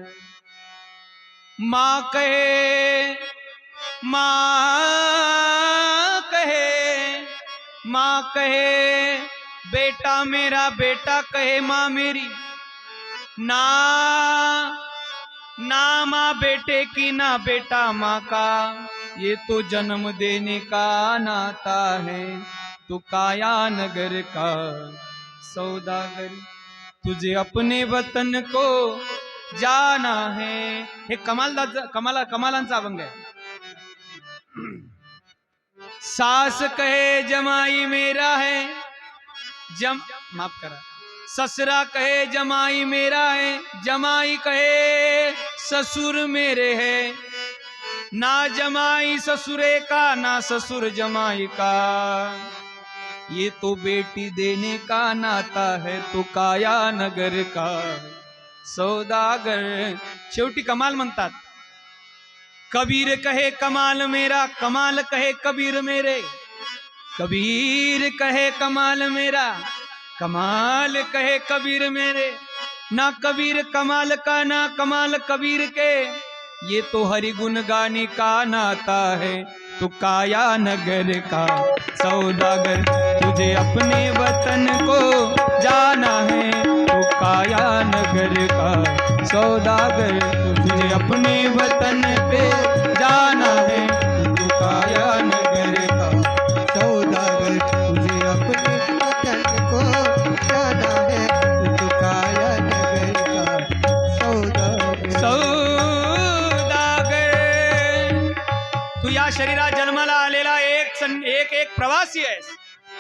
माँ कहे माँ कहे बेटा मेरा, बेटा कहे माँ मेरी। ना ना माँ बेटे की, ना बेटा माँ का, ये तो जन्म देने का नाता है। तू काया नगर का सौदागर, तुझे अपने वतन को जाना है। हे कमालांचा अभंग आहे. सास कहे जमाई मेरा है, माफ करा, ससुरा कहे जमाई मेरा है, जमाई कहे ससुर मेरे है। ना जमाई ससुरे का, ना ससुर जमाई का, ये तो बेटी देने का नाता है। तो काया नगर का सौदागर. शेवटी कमाल म्हणतात. कबीर कहे कमाल मेरा, कमाल कहे कबीर मेरे. कबीर कहे कमाल मेरा, कमाल कहे कबीर मेरे. ना कबीर कमाल का, ना कमाल कबीर के, ये तो हरि गुण गाने का नाता है। तो काया नगर का सौदागर, तुझे अपने वतन को जाना है। तो काया नगर का सौदागर, तुझे अपने वतन पे जाना है। तो काया नगर का सौदागर, तुझे अपने वतन को जाना है। तो काया नगर का सौदागर. तू या शरीरात जन्माला आलेला एक प्रवासी आहेस.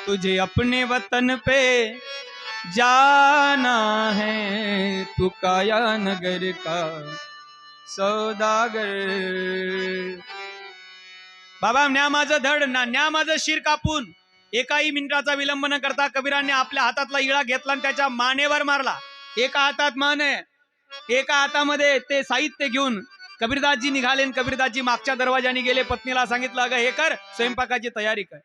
तुझे अपने वतन पे जाना है. तू काया नगर का सौदागर. बाबा न्या माझं धड ना, न्या माझं शिर कापून. एकाही मिनिटाचा विलंब न करता कबीराने आपल्या हातातला इळा घेतला आणि त्याच्या मानेवर मारला. एका हातात मान आहे, एका हातामध्ये ते साहित्य घेऊन कबीरदासजी निघाले. कबीरदासजी मागच्या दरवाजाने गेले. पत्नीला सांगितलं, अगं हे कर, स्वयंपाकाची तयारी कर.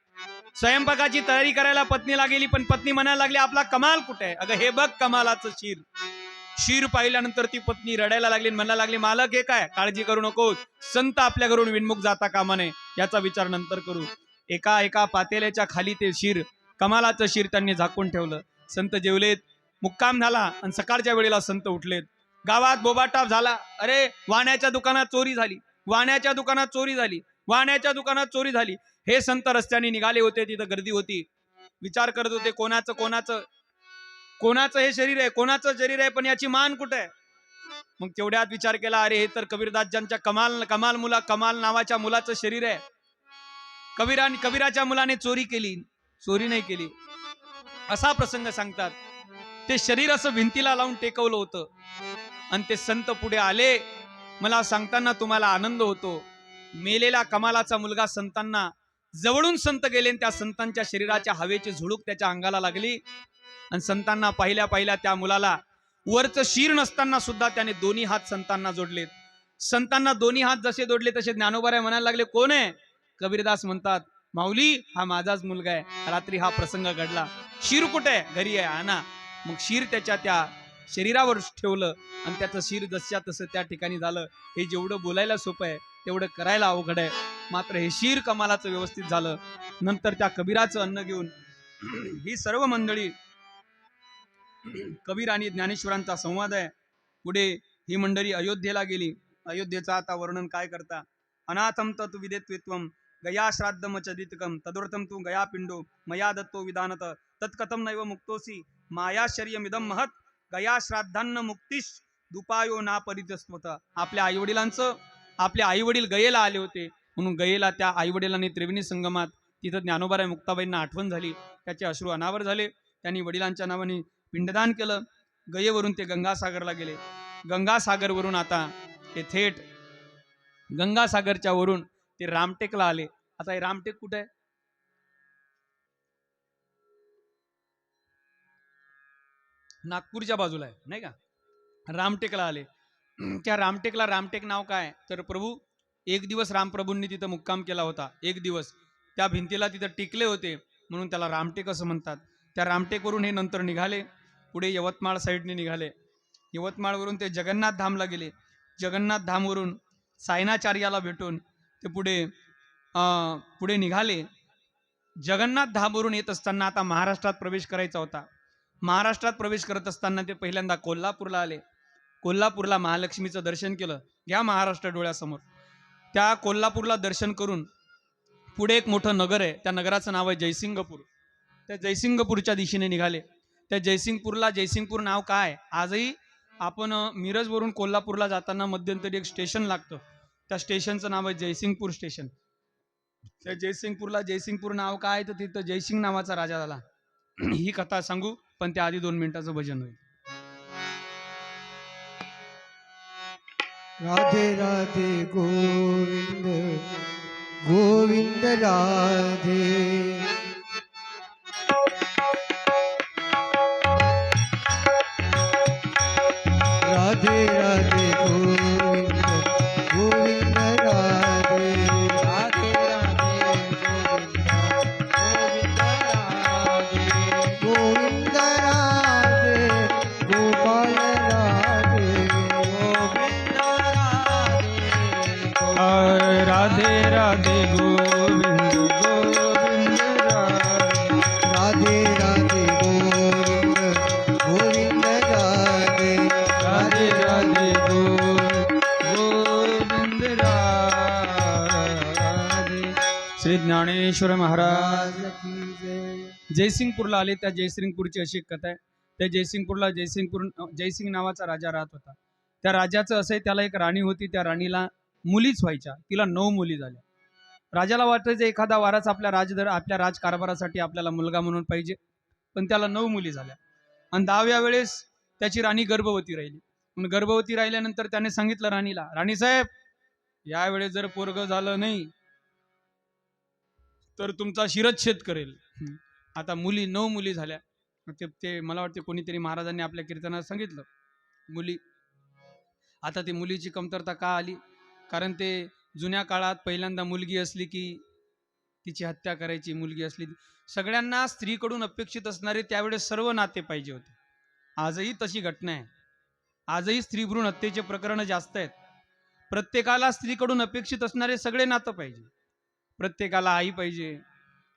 स्वयंपाकाची तयारी करायला पत्नीला गेली, पण पत्नी म्हणायला लागली, आपला कमाल कुठे आहे? अगं हे बघ कमालाचं शिर. शिर पाहिल्यानंतर ती पत्नी रडायला लागली, म्हणायला लागली, मालक हे काय? काळजी करू नको, संत आपल्या घरून विनमुख जाता कामा नये, याचा विचार नंतर करू. एका पातेल्याच्या खाली ते शिर, कमालाचं शिर त्यांनी झाकून ठेवलं. संत जेवलेत, मुक्काम झाला आणि सकाळच्या वेळेला संत उठलेत. गावात बोबाटाप झाला. अरे वाण्याच्या दुकानात चोरी झाली, वाण्याच्या दुकानात चोरी झाली, वाण्याच्या दुकानात चोरी झाली. हे संत रस्त्याने निघाले होते, तिथं गर्दी होती. विचार करत होते, कोणाचं हे शरीर आहे, कोणाचं शरीर आहे, पण याची मान कुठे आहे? मग तेवढ्यात विचार केला, अरे हे तर कबीरदासजांच्या कमाल नावाच्या मुलाचं शरीर आहे. कबीराच्या मुलाने चोरी केली, चोरी नाही केली, असा प्रसंग सांगतात. ते शरीर असं भिंतीला लावून टेकवलं होतं आणि ते संत पुढे आले. मला सांगताना तुम्हाला आनंद होतो. मेलेला कमालाचा मुलगा संतांना जवळून संत गेले, त्या संतांच्या शरीराच्या हवेची झुळूक त्याच्या अंगाला लागली आणि संतांना पाहिल्या त्या मुलाला वरचं शीर नसताना सुद्धा त्याने दोन्ही हात संतांना जोडलेत. संतांना दोन्ही हात जसे जोडले तसे ज्ञानोबाराय म्हणायला लागले, कोण आहे? कबीरदास म्हणतात, माऊली हा माझाच मुलगा आहे. रात्री हा प्रसंग घडला. शीर कुठे आहे? घरी आहे, आणा. मग शीर त्याच्या त्या शरीरावर ठेवलं आणि त्याचं शीर जसच्या तसं त्या ठिकाणी झालं. हे जेवढं बोलायला सोपं आहे तेवढं करायला अवघड आहे. मात्र हे शीर कमालाचं व्यवस्थित झालं. नंतर त्या कबीराचं अन्न घेऊन ही सर्व मंडळी, कबीर आणि ज्ञानेश्वरांचा संवाद आहे. पुढे ही मंडळी अयोध्येला गेली. अयोध्येचं आता वर्णन काय करता? अनाथम तत् विदेत्वित्वम गया श्राद्धम चदितकम तदर्थम तू गया पिंडो मया दत्तो विधानत तत्कथम नैव मुक्तोसी मायाश्चर्यमिदम महत गया श्राद्धान्न मुक्तिश दुपायो ना परितस्वत. आपल्या आईवडील गयेला आले होते, म्हणून गयेला त्या आईवडिलांनी त्रिवेणी संगमात तिथं ज्ञानोबाराय मुक्ताबाईंना आठवण झाली. त्याचे अश्रू अनावर झाले. त्यांनी वडिलांच्या नावाने पिंडदान केलं. गयेवरून ते गंगासागरला गेले. गंगासागरवरून आता ते थेट गंगासागरच्या वरून ते रामटेकला आले. आता हे रामटेक कुठे आहे? नागपूरच्या बाजूला आहे, नाही का? रामटेकला आले. त्या रामटेकला रामटेक नाव काय? तर प्रभू एक दिवस रामप्रभूंनी तिथं मुक्काम केला होता. एक दिवस त्या भिंतीला तिथं टिकले होते, म्हणून त्याला रामटेक असं म्हणतात. त्या रामटेकवरून हे नंतर निघाले. पुढे यवतमाळ साईडने निघाले. यवतमाळवरून ते जगन्नाथ धामला गेले. जगन्नाथ धामवरून सायनाचार्याला भेटून ते पुढे निघाले. जगन्नाथ धामवरून येत असताना आता महाराष्ट्रात प्रवेश करायचा होता. महाराष्ट्रात प्रवेश करत असताना ते पहिल्यांदा कोल्हापूरला आले. कोल्हापूरला महालक्ष्मीचं दर्शन केलं. घ्या महाराष्ट्र डोळ्यासमोर. त्या कोल्हापूरला दर्शन करून पुढे एक मोठं नगर आहे, त्या नगराचं नाव आहे जयसिंगपूर. त्या जयसिंगपूरच्या दिशेने निघाले. त्या जयसिंगपूर नाव काय, आजही आपण मिरजवरून कोल्हापूरला जाताना मध्यंतरी एक स्टेशन लागतं, त्या स्टेशनचं नाव आहे जयसिंगपूर स्टेशन. त्या जयसिंगपूर नाव काय, तर तिथं जयसिंग नावाचा राजा झाला. ही कथा सांगू, पण त्या आधी 2 मिनिटाचं भजन होईल. राधे राधे गोविंद गोविंद राधे. राधे राधे गोविंद गोविंद राधे. राधे राधे गोविंद गोविंद राधे. गोविंद राधे गोपाल राधे. गोविंद राधे राधे राधे गोविंद गोविंद राधे राधे गोविंद गोविंद राधे. राधे राधे गोविंद राधे. श्री ज्ञानेश्वर महाराज की जय. जयसिंगपूरला आले. त्या जयसिंगपूरची अशी एक कथा आहे. त्या जयसिंगपूरला जयसिंग नावाचा राजा राहत होता. त्या राजाचं असं आहे, त्याला एक राणी होती. त्या राणीला मुलीच व्हायच्या. तिला 9 मुली झाल्या. राजाला वाटायचं एखादा वारस आपल्या राजकारभारासाठी आपल्याला मुलगा म्हणून पाहिजे, पण त्याला 9 मुली झाल्या. आणि 10व्या वेळेस त्याची राणी गर्भवती राहिली. म्हणून गर्भवती राहिल्यानंतर त्याने सांगितलं राणीला, राणी साहेब, यावेळेस जर पोरग झालं नाही तर तुमचा शिरच्छेद करेल. आता 9 मुली झाल्या. ते मला वाटते कोणीतरी महाराजांनी आपल्या कीर्तनात सांगितलं मुली. आता ती मुलीची कमतरता का आली, कारण ते जुन्या काळात पहिल्यांदा मुलगी असली की तिची हत्या करायची. मुलगी असली, सगळ्यांना स्त्रीकडून अपेक्षित असणारे त्यावेळेस सर्व नाते पाहिजे होते. आजही तशी घटना आहे. आजही स्त्रीभ्रूण हत्येचे प्रकरण जास्त आहेत. प्रत्येकाला स्त्रीकडून अपेक्षित असणारे सगळे नातं पाहिजे. प्रत्येकाला आई पाहिजे,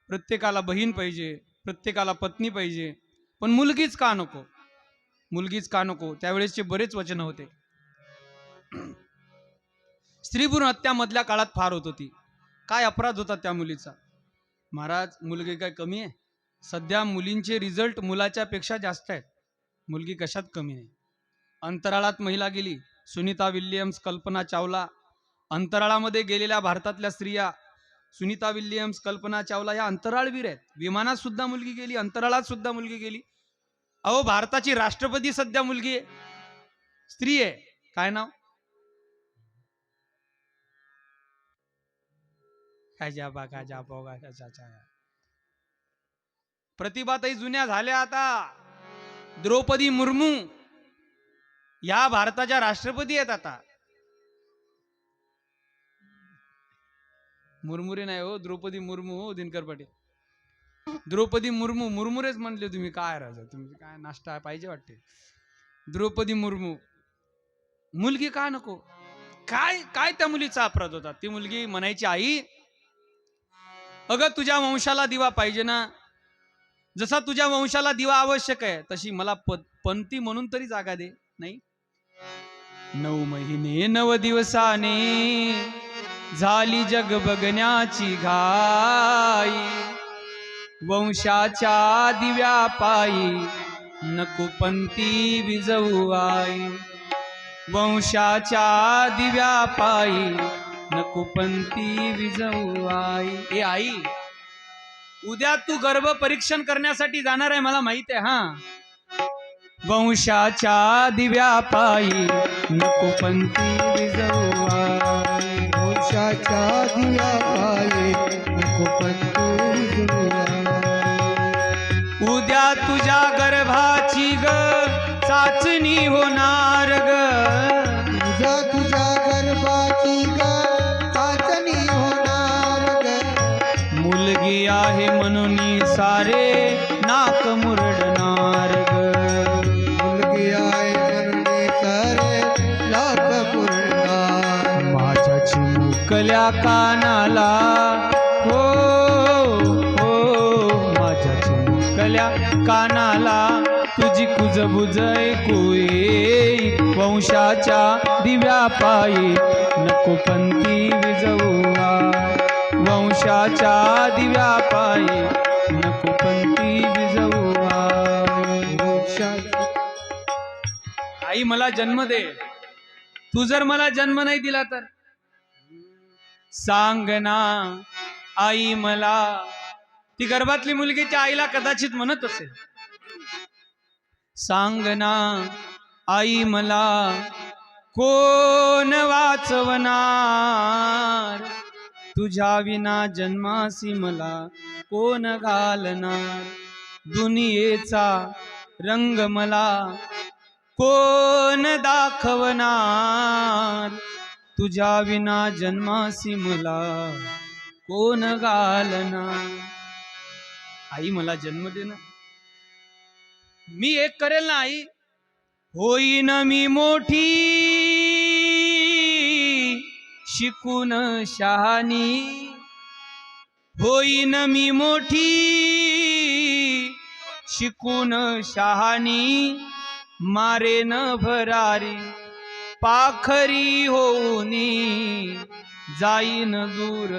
प्रत्येकाला बहीण पाहिजे, प्रत्येकाला पत्नी पाहिजे, पण मुलगीच का नको, मुलगीच का नको. त्यावेळेसचे बरेच वचन होते. स्त्रीभ्रूण हत्या मधल्या काळात फार होत होती. काय अपराध होता त्या मुलीचा. महाराज, मुलगी काय कमी आहे? सध्या मुलींचे रिझल्ट मुलाच्या पेक्षा जास्त आहेत. मुलगी कशात कमी नाही. अंतराळात महिला गेली, सुनीता विल्यम्स, कल्पना चावला. अंतराळामध्ये गेलेल्या भारतातल्या स्त्रिया, सुनीता विल्यम्स, कल्पना चावला या अंतराळवीर आहेत. विमानात सुद्धा मुलगी गेली, अंतराळात सुद्धा मुलगी गेली. अहो, भारताची राष्ट्रपती सध्या मुलगी आहे, स्त्री आहे. काय नाव? प्रतिभाताई जुन्या झाल्या आता. द्रौपदी मुर्मू या भारताच्या राष्ट्रपती आहेत आता. मुरमुरे नाही हो, द्रौपदी मुर्मू हो, दिनकर पाटील. द्रौपदी मुर्मू, मुरमुरेच म्हणले तुम्ही. काय राजा, तुम्ही काय नाश्ता पाहिजे वाटते. द्रौपदी मुर्मू. मुलगी का नको? काय काय त्या मुलीचा अपराध होता? ती मुलगी म्हणायची, आई अगं, तुझ्या वंशाला दिवा पाहिजे ना. जसा तुझ्या वंशाला दिवा आवश्यक आहे, तशी मला पंथी म्हणून तरी जागा दे. नाही, 9 महिने 9 दिवसाने झाली जग बघण्याची घाई. वंशाच्या दिव्या पायी नको पंथी विजवू आई. वंशाच्या दिव्या पायी नको पंथी विजवू आई. ए आई, उद्या तू गर्भ परीक्षण करण्यासाठी जाणार आहे, मला माहित आहे. हा, वंशाच्या दिव्या पायी नको पंथी विजवू आई. वंशाच्या दिव्या पायी नको पंथी विजवू आई. उद्या तुझ्या गर्भाची ग चाचणी होणार ग. तुझ्या गर्भाची ग चाचणी होणार ग. मुलगी आहे म्हणून सारे नाक मुरडणार ग. मुलगी आहे म्हणून सारे नाक मुरडणार. माझ्या चिमू चमकल्या कानाला, हो हो माझ्या चमकल्या कानाला, तुझी कुजबुज ऐकू येई, वंशाच्या दिव्या पायी नको पंथी विजवूआ, वंशाच्या दिव्या पायी नको पंथी विजवूआ. आई मला जन्म दे, तू जर मला जन्म नाही दिला तर सांग ना आई मला. ती गर्भातली मुलगी त्या आईला कदाचित म्हणत असेल, सांग ना आई मला कोण वाचवणार, तुझ्या विना जन्मासी मला कोण घालणार, दुनियेचा रंग मला कोण दाखवणार, तुझ्या विना जन्मासी मला कोण घालणार. आई मला जन्म दे ना, मी एक करेल ना आई. होईन मी मोठी शिकून शहाणी, होईन मी मोठी शिकून शहाणी, मारेन भरारी पाखरी होऊनी, जाईन दूर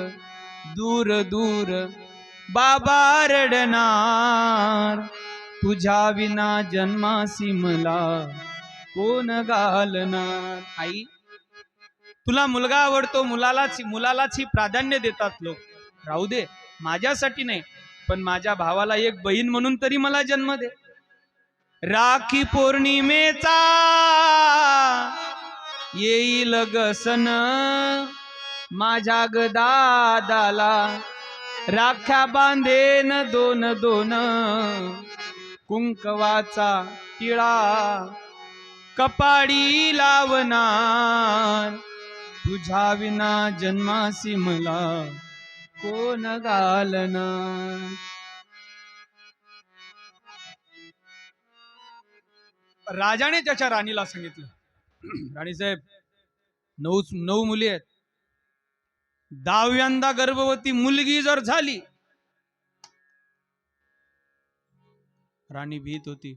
दूर दूर बाबा रडणार, तुझ्या विना जन्मासी मला कोण घालणार. आई तुला मुलगा आवडतो, मुलालाच प्राधान्य देतात लोक, राहू दे माझ्यासाठी नाही, पण माझ्या भावाला एक बहीण म्हणून तरी मला जन्म दे. राखी पौर्णिमेचा येईल ग सण, माझ्या ग दादाला राख्या बांधेन दोन दोन, कुंकवाचा टिळा कपाडी लावणार, तुझ्या विना जन्मासी मला कोण घालणार. राजाने त्याच्या राणीला सांगितलं, राणी साहेब 9 मुली आहेत, 10व्यांदा गर्भवती मुलगी जर झाली. राणी भीत होती.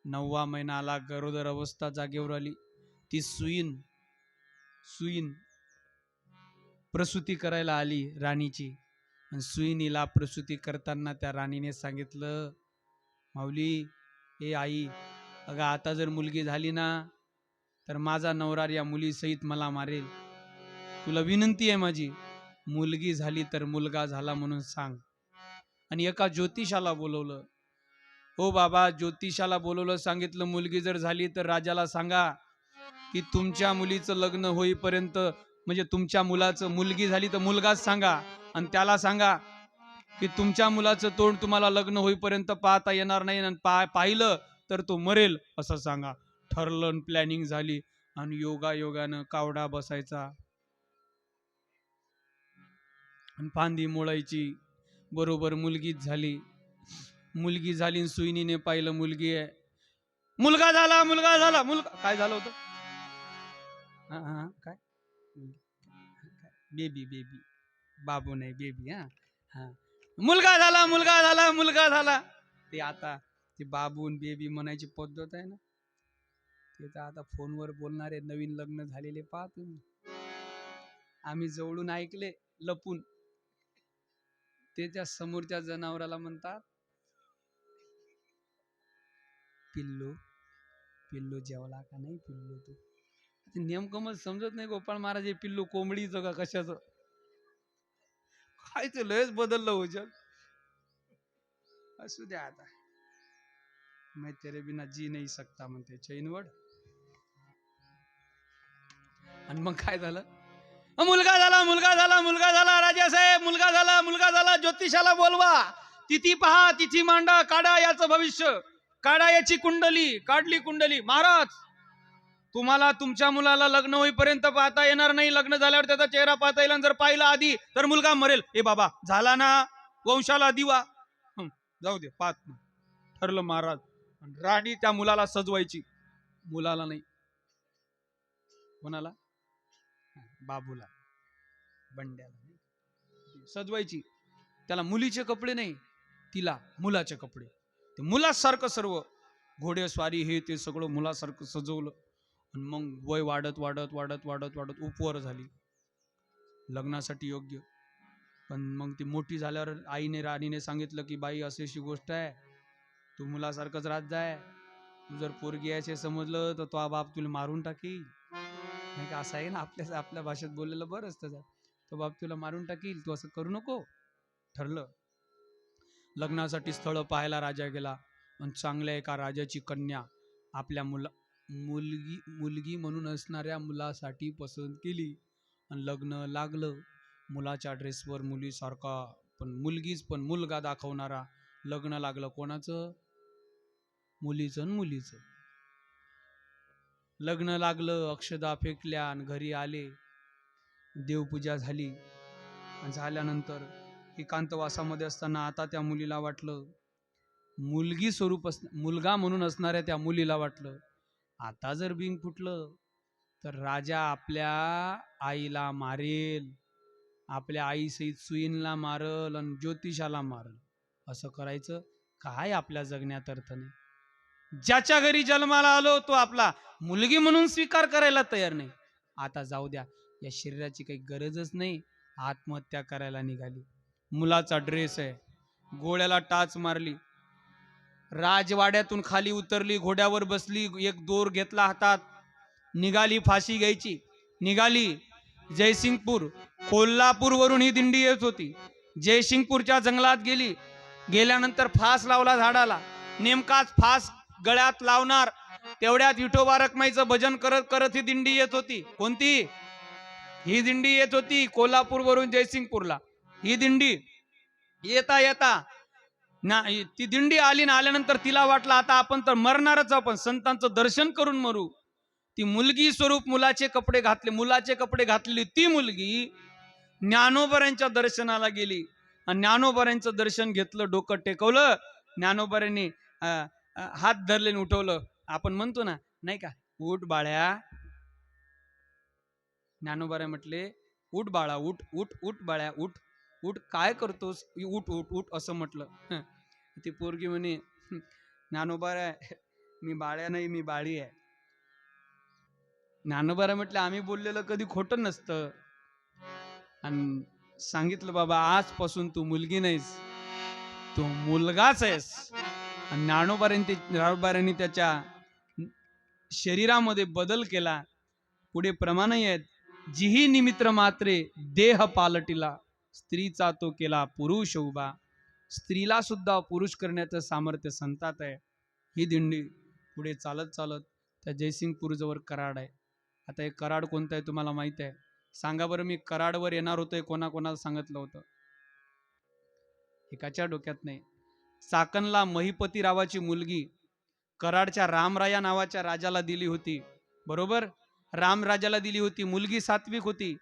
9वा महिना आला, गरोदर अवस्था जागेवर आली. ती सुईन प्रसूती करायला आली राणीची. सुईनीला प्रसूती करताना त्या राणीने सांगितलं, माऊली ए आई, अगं आता जर मुलगी झाली ना तर माझा नवरा या मुलीसहित मला मारेल. तुला विनंती आहे माझी, मुलगी झाली तर मुलगा झाला म्हणून सांग. आणि एका ज्योतिषाला बोलवलं. हो बाबा, ज्योतिषाला बोलवलं, सांगितलं मुलगी जर झाली तर राजाला सांगा की तुमच्या मुलीचं लग्न होईपर्यंत, म्हणजे तुमच्या मुलाचं, मुलगी झाली तर मुलगाच सांगा, आणि त्याला सांगा की तुमच्या मुलाचं तोंड तुम्हाला लग्न होईपर्यंत पाहता येणार नाही, आणि पाहिलं तर तो मरेल असं सांगा. ठरलं, प्लॅनिंग झाली, आणि योगानं कावडा बसायचा आणि फांदी मोडायची. बरोबर मुलगीच झाली. मुलगी झाली, सुईनीने पाहिलं मुलगी आहे. मुलगा झाला. काय झालं होतं? काय बेबी बाबू नाही, बेबी. हा मुलगा झाला. ते आता ते बाबून बेबी म्हणायची पद्धत आहे ना, ते तर आता फोनवर बोलणारे नवीन लग्न झालेले पहा तुम्ही. आम्ही जवळून ऐकले लपून. ते त्या समोरच्या जनावराला म्हणतात, पिल्लू जेवला का नाही पिल्लू तू? नेमकं मग समजत नाही गोपाळ महाराज, पिल्लू कोंबडीचं का कशाचं? काय ते लयच बदललं हो जग. असू द्या आता. मैं तेरे बिना जी नहीं सकता म्हणते चैनवड. आणि मग काय झालं? मुलगा झाला राजासाहेब, मुलगा झाला. ज्योतिषाला बोलवा, तिथी पहा, तिथी मांडा, काढा याचं भविष्य, काढा याची कुंडली. काढली कुंडली. महाराज, तुम्हाला तुमच्या मुलाला लग्न होईपर्यंत पाहता येणार नाही, लग्न झाल्यावर त्याचा चेहरा पाहता येईल, जर पाहिला आधी तर मुलगा मरेल. ए बाबा, झाला ना वंशाला दिवा, जाऊ दे पाहत ना. ठरलं महाराज. राणी त्या मुलाला सजवायची, मुलाला नाही. कोणाला? बाबूला. बंड्याला सजवायची. त्याला मुलीचे कपडे नाही, तिला मुलाचे कपडे. ते मुलासारखं सर्व घोडेस्वारी हे ते सगळं मुलासारखं सजवलं. आणि मग वय वाढत वाढत वाढत वाढत वाढत उपवर झाली, लग्नासाठी योग्य. पण मग ती मोठी झाल्यावर आईने राणीने सांगितलं की बाई अशी गोष्ट आहे, तू मुलासारखंच राहत जाय. तू जर पोरगी यायचे समजलं तर तो बाप तुला मारून टाकील. नाही का, असं आहे ना आपल्या भाषेत बोललेलं बरं असतं. तो बाप तुला मारून टाकील, तू असं करू नको. ठरलं. लग्नासाठी स्थळ पाहायला राजा गेला आणि चांगल्या एका राजाची कन्या आपल्या मुलगी म्हणून असणाऱ्या मुलासाठी पसंत केली. आणि लग्न लागलं. मुलाच्या ड्रेसवर मुलीसारखा पण मुलगीच पण मुलगा दाखवणारा लग्न लागलं. कोणाचं? मुलीचं आणि मुलीचं लग्न लागलं. अक्षदा फेकल्या आणि घरी आले. देवपूजा झाली. झाल्यानंतर एकांतवासामध्ये असताना आता त्या मुलीला वाटलं, मुलगी स्वरूप मुलगा म्हणून असणाऱ्या त्या मुलीला वाटलं, आता जर बिंग फुटलं तर राजा आपल्या आईला मारेल, आपल्या आई सहित सुईनला मारल आणि ज्योतिषाला मारल. असं करायचं काय? आपल्या जगण्यात अर्थ नाही. ज्याच्या घरी जन्माला आलो तो आपला मुलगी म्हणून स्वीकार करायला तयार नाही. आता जाऊ द्या, या शरीराची काही गरजच नाही, आत्महत्या करायला निघाली. मुलाचा ड्रेस आहे, गोळ्याला टाच मारली, राजवाड्यातून खाली उतरली, घोड्यावर बसली, एक दोर घेतला हातात, निघाली फाशी घ्यायची. निघाली जयसिंगपूर, कोल्हापूर वरून ही दिंडी येत होती. जयसिंगपूरच्या जंगलात गेली. गेल्यानंतर फास लावला झाडाला. नेमकाच फास गळ्यात लावणार तेवढ्यात विठोबा रखमाईचं भजन करत करत ही दिंडी येत होती. कोणती? ही दिंडी येत होती कोल्हापूर वरून जयसिंगपूरला. ही दिंडी येता येता ती दिंडी आली ना, आल्यानंतर तिला वाटलं आता आपण तर मरणारच, आपण संतांचं दर्शन करून मरू. ती मुलगी स्वरूप मुलाचे कपडे घातलेली ती मुलगी ज्ञानोबरांच्या दर्शनाला गेली आणि ज्ञानोबरांचं दर्शन घेतलं, डोकं टेकवलं. ज्ञानोबरांनी हात धरले, उठवलं. आपण म्हणतो ना, नाही का, उठ बाळ्या. ज्ञानोबा म्हटले, उठ बाळा, उठ उठ उठ बाळ्या, उठ उठ, काय करतोस, उठ उठ उठ असं म्हटलं. ती पोरगी म्हणे, ज्ञानोबा मी बाळ्या नाही, मी बाळी आहे. ज्ञानोबा म्हटलं, आम्ही बोललेलं कधी खोटं नसतं. आणि सांगितलं, बाबा आजपासून तू मुलगी नाहीस, तू मुलगाच आहेस. आणि ज्ञानोबारांनी त्याच्या शरीरामध्ये बदल केला. पुढे प्रमाणही आहेत, जिही निमित्र मात्रे देह पालटिला, स्त्रीचा तो केला पुरुष उभा. स्त्रीला सुद्धा पुरुष करण्याचं सामर्थ्य संतात आहे. ही दिंडी पुढे चालत चालत त्या जयसिंगपूर जवळ कराड आहे. आता हे कराड कोणतं आहे तुम्हाला माहित आहे? सांगा बरं. मी कराडवर येणार होतोय, कोणाकोणाला सांगितलं होतं? एकाच्या डोक्यात नाही. चाकणला महिपती रावाची मुलगी कराडच्या रामराया नावाच्या राजाला दिली होती. बरोबर, रामराजाला दिली होती. मुलगी सात्विक होती,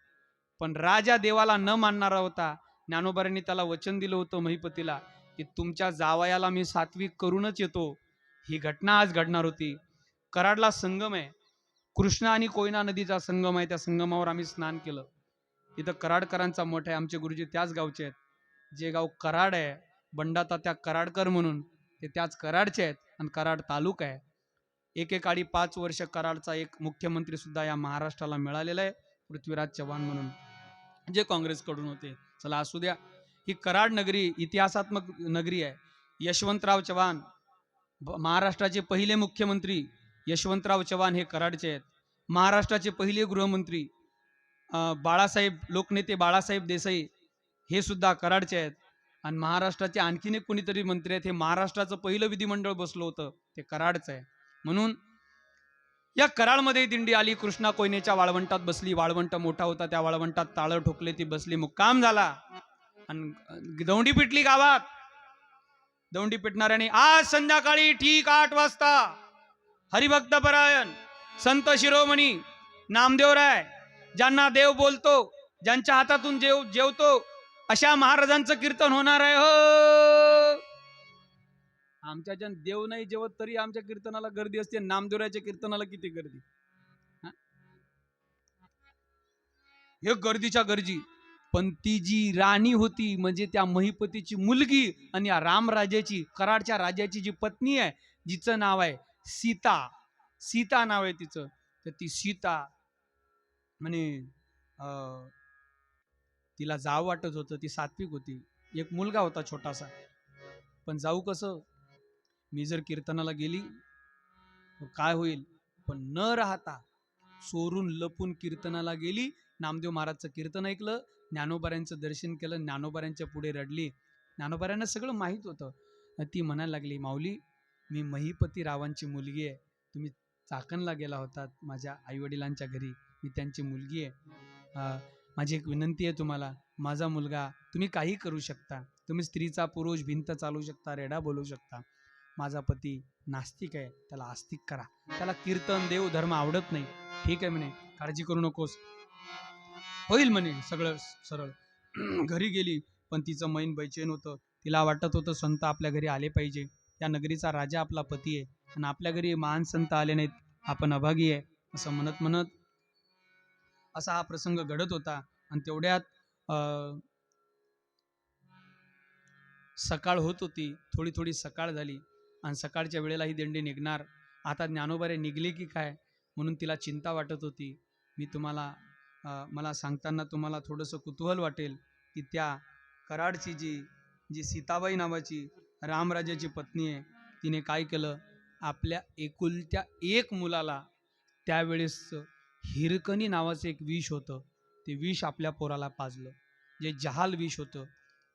पण राजा देवाला न मानणारा होता. ज्ञानोबारांनी त्याला वचन दिलं होतं महिपतीला की तुमच्या जावयाला मी सात्विक करूनच येतो. ही घटना आज घडणार होती. कराडला संगम आहे, कृष्णा आणि कोयना नदीचा संगम आहे. त्या संगमावर आम्ही स्नान केलं. तिथं कराडकरांचा मोठा आहे. आमचे गुरुजी त्याच गावचे आहेत. जे गाव कराड आहे, बंडाता त्या कराडकर म्हणून, ते त्याच कराडचे आहेत. आणि कराड तालुका आहे. एकेकाळी 5 वर्ष कराडचा एक मुख्यमंत्री सुद्धा या महाराष्ट्राला मिळालेला आहे, पृथ्वीराज चव्हाण म्हणून, जे काँग्रेसकडून होते. चला असू द्या. ही कराड नगरी इतिहासात्मक नगरी आहे. यशवंतराव चव्हाण, महाराष्ट्राचे पहिले मुख्यमंत्री यशवंतराव चव्हाण हे कराडचे आहेत. महाराष्ट्राचे पहिले गृहमंत्री बाळासाहेब, लोकनेते बाळासाहेब देसाई हे सुद्धा कराडचे आहेत. आणि महाराष्ट्राचे आणखीन एक कोणीतरी मंत्री आहेत, हे महाराष्ट्राचं पहिलं विधिमंडळ बसलं होतं, ते कराडचं आहे. म्हणून या कराडमध्ये दिंडी आली. कृष्णा कोयनेच्या वाळवंटात बसली. वाळवंट मोठा होता, त्या वाळवंटात ताळं ठोकले, ती बसली, मुक्काम झाला. आणि दौंडी पिटली गावात. दौंडी पिटणाऱ्याने आज संध्याकाळी ठीक 8 वाजता हरिभक्त परायण संत शिरोमणी नामदेवराय, ज्यांना देव बोलतो, ज्यांच्या हातातून जेवतो, अशा महाराजांचं कीर्तन होणार आहे. हो, आमच्या ज्या देव नाही जेवत तरी आमच्या कीर्तनाला गर्दी असते. नामदेवराच्या कीर्तनाला किती गर्दी. हे गर्दीच्या गर्दी. पण ती जी राणी होती म्हणजे त्या महिपतीची मुलगी आणि या रामराजाची कराडच्या राजाची जी पत्नी आहे, जिचं नाव आहे सीता, सीता नाव आहे तिचं. तर ती सीता म्हणे तिला जाव वाटत होतं, ती सात्विक होती, एक मुलगा होता छोटासा. पण जाऊ कसं, मी जर कीर्तनाला गेली तर काय होईल, पण न राहता चोरून लपून कीर्तनाला गेली, नामदेव महाराजचं कीर्तन ऐकलं, ज्ञानोबाऱ्यांचं दर्शन केलं, ज्ञानोबाऱ्यांच्या पुढे रडली. ज्ञानोबाऱ्यांना सगळं माहीत होतं. ती म्हणायला लागली, माऊली मी महिपती रावांची मुलगी आहे, तुम्ही चाकणला गेला होतात माझ्या आईवडिलांच्या घरी, मी त्यांची मुलगी आहे. माझी एक विनंती आहे तुम्हाला, माझा मुलगा, तुम्ही काही करू शकता, तुम्ही स्त्रीचा पुरुष भिंत चालू शकता, रेडा बोलू शकता, माझा पती नास्तिक आहे, त्याला आस्तिक करा, त्याला कीर्तन देव धर्म आवडत नाही. ठीक आहे म्हणे, काळजी करू नकोस, होईल म्हणे सगळं सरळ. घरी गेली, पण तिचं मन बैचेन होतं, तिला वाटत होतं संत आपल्या घरी आले पाहिजे, त्या नगरीचा राजा आपला पती आहे आणि आपल्या घरी महान संत आले नाहीत, आपण अभागी आहे, असं म्हणत म्हणत असा हा प्रसंग घडत होता. आणि तेवढ्यात सकाळ होत होती, थोडी थोडी सकाळ झाली आणि सकाळच्या वेळेला ही दिंडी निघणार. आता ज्ञानोबारे निघले की काय म्हणून तिला चिंता वाटत होती. मी तुम्हाला मला सांगताना तुम्हाला थोडंसं कुतूहल वाटेल की त्या कराडची जी सीताबाई नावाची रामराजाची पत्नी आहे, तिने काय केलं, आपल्या एकुलत्या एक मुलाला, त्यावेळेस हिरकणी नावाचं एक विष होतं, ते विष आपल्या पोराला पाजलं, जे जहाल विष होतं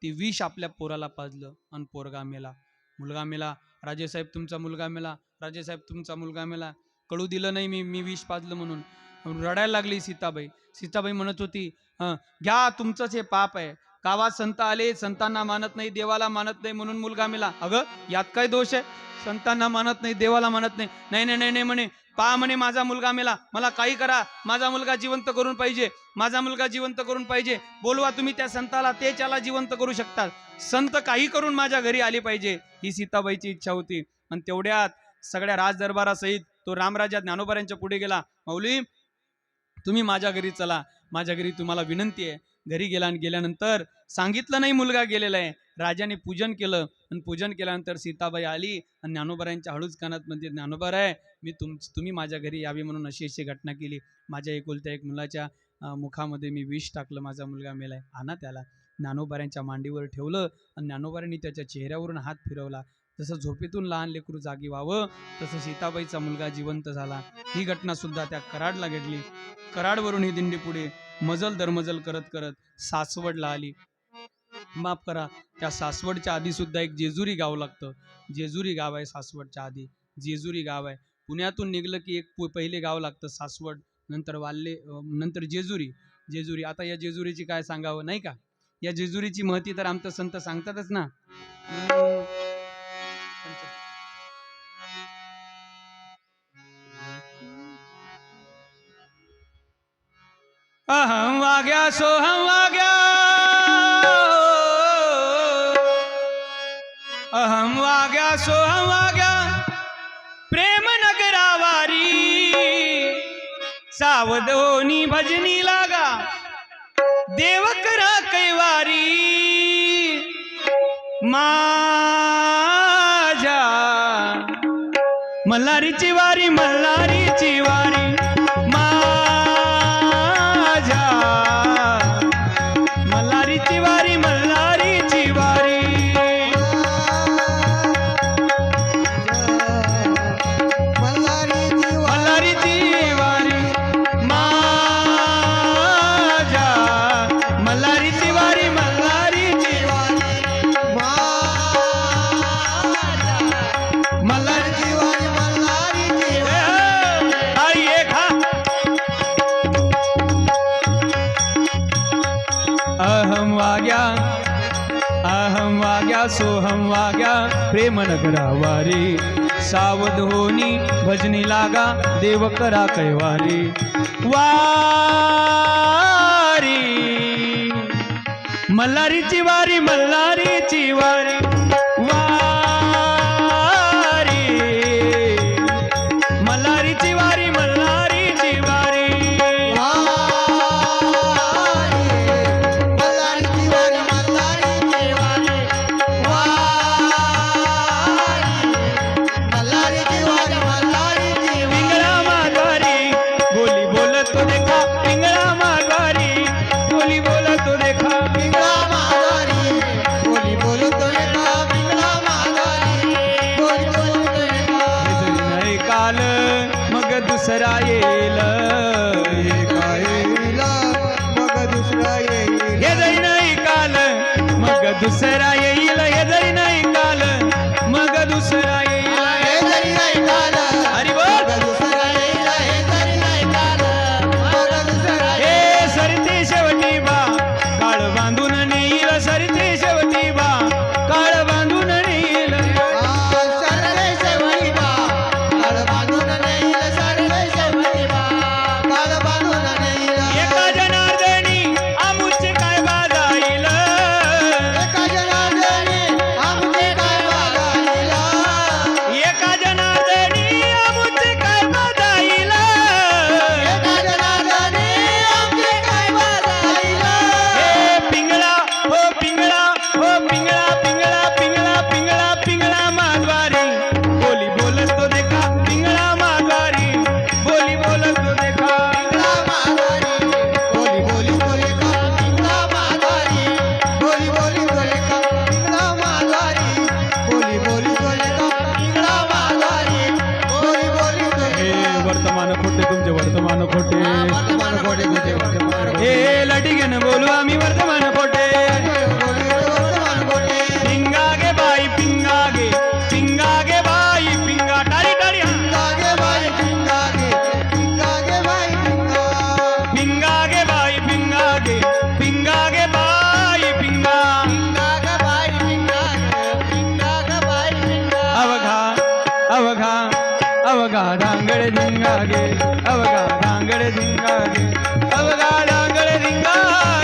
ते विष आपल्या पोराला पाजलं आणि पोरगा मेला. मुलगा मेला, राजेसाहेब तुमचा मुलगा मेला, राजेसाहेब तुमचा मुलगा मेला. कळू दिलं नाही मी विष पाजलं म्हणून. रडायला लागली सीताबाई. सीताबाई म्हणत होती, घ्या तुमचंच हे पाप आहे, गावात संत आले, संतांना मानत नाही, देवाला मानत नाही म्हणून मुलगा मेला. अगं यात काय दोष आहे, संतांना मानत नाही, देवाला मानत नाही, नाही नाही नाही नाही म्हणे, पहा म्हणे माझा मुलगा मेला, मला काही करा, माझा मुलगा जिवंत करून पाहिजे, माझा मुलगा जिवंत करून पाहिजे, बोलवा तुम्ही त्या संताला, ते त्याला जिवंत करू शकतात, संत काही करून माझ्या घरी आले पाहिजे, ही सीताबाईची इच्छा होती. आणि तेवढ्यात सगळ्या राजदरबारासहित तो रामराजा ज्ञानोबाऱ्यांच्या पुढे गेला. माऊली तुम्ही माझ्या घरी चला, माझ्या घरी तुम्हाला विनंती आहे. घरी गेला आणि गेल्यानंतर सांगितलं नाही मुलगा गेलेला आहे, राजाने पूजन केलं आणि पूजन केल्यानंतर सीताबाई आली आणि ज्ञानोबाऱ्यांच्या हळूच कानात म्हणजे, ज्ञानोबाराय मी तुम्ही माझ्या घरी यावी म्हणून अशी अशी घटना केली, माझ्या एकुलत्या एक मुलाच्या मुखामध्ये मी विष टाकलं, माझा मुलगा मेलाय, आणा त्याला. ज्ञानोबाऱ्यांच्या मांडीवर ठेवलं आणि ज्ञानोबाऱ्यांनी त्याच्या चेहऱ्यावरून हात फिरवला. जसं झोपेतून लहान लेकरू जागी व्हावं तसं सीताबाईचा मुलगा जिवंत झाला. ही घटना सुद्धा त्या कराडला घडली. कराडवरून ही दिंडी पुढे मजल दरमजल करत करत सासवडला आली. माफ करा, त्या सासवडच्या आधी सुद्धा एक जेजुरी गाव लागतं. जेजुरी गाव आहे सासवडच्या आधी, जेजुरी गाव आहे. पुण्यातून निघलं की एक पहिले गाव लागतं सासवड, नंतर वाल्ले, नंतर जेजुरी. जेजुरी, आता या जेजुरीची काय सांगावं नाही का, या जेजुरीची महती तर आमचं संत सांगतातच ना. अहम वाग्या सोहम वाग्या, अहम वाग्या सोहम वाग्या, प्रेम नगरावारी, सावधोनी भजनी लागा, देव करा कैवारी, माझ्या मल्हारीची वारी, मल्हारीची वारी, मल्हारीची वारी, मल्हारीची वारी, मल्हारीची वारी, माझ्या मल्हारीची वारी, मल्हारीची वारी, मल्हारीची वारी, मल्हारीची वारी. एक हा अहम वाग्या सोहम वाग्या, प्रेम नगरावारी, सावध होनी भजनी लागा, देव करा कैवारी, वारी मल्हारीची वारी, मल्हारीची वारी, वारी मल्हारीची वारी, मल्हारीची वारी, वर्धमान कोटे तुझे वर्धमान कोटे हे लटिगन बोलू आम्ही वर्धमान कोटे वर्धमान कोटे पिंगा गे बाई पिंगा गे बाई पिंगा टाळी टाळी हा. पिंगा गे बाई पिंगा गे बाई पिंगा पिंगा गे बाई पिंगा गे बाई पिंगा पिंगा गे बाई पिंगा गे बाई पिंगा अवघा अवघा अवघा डांगडे धिंगा गे अवघा डांगडे धिंगा गे अवघा डांगडे धिंगा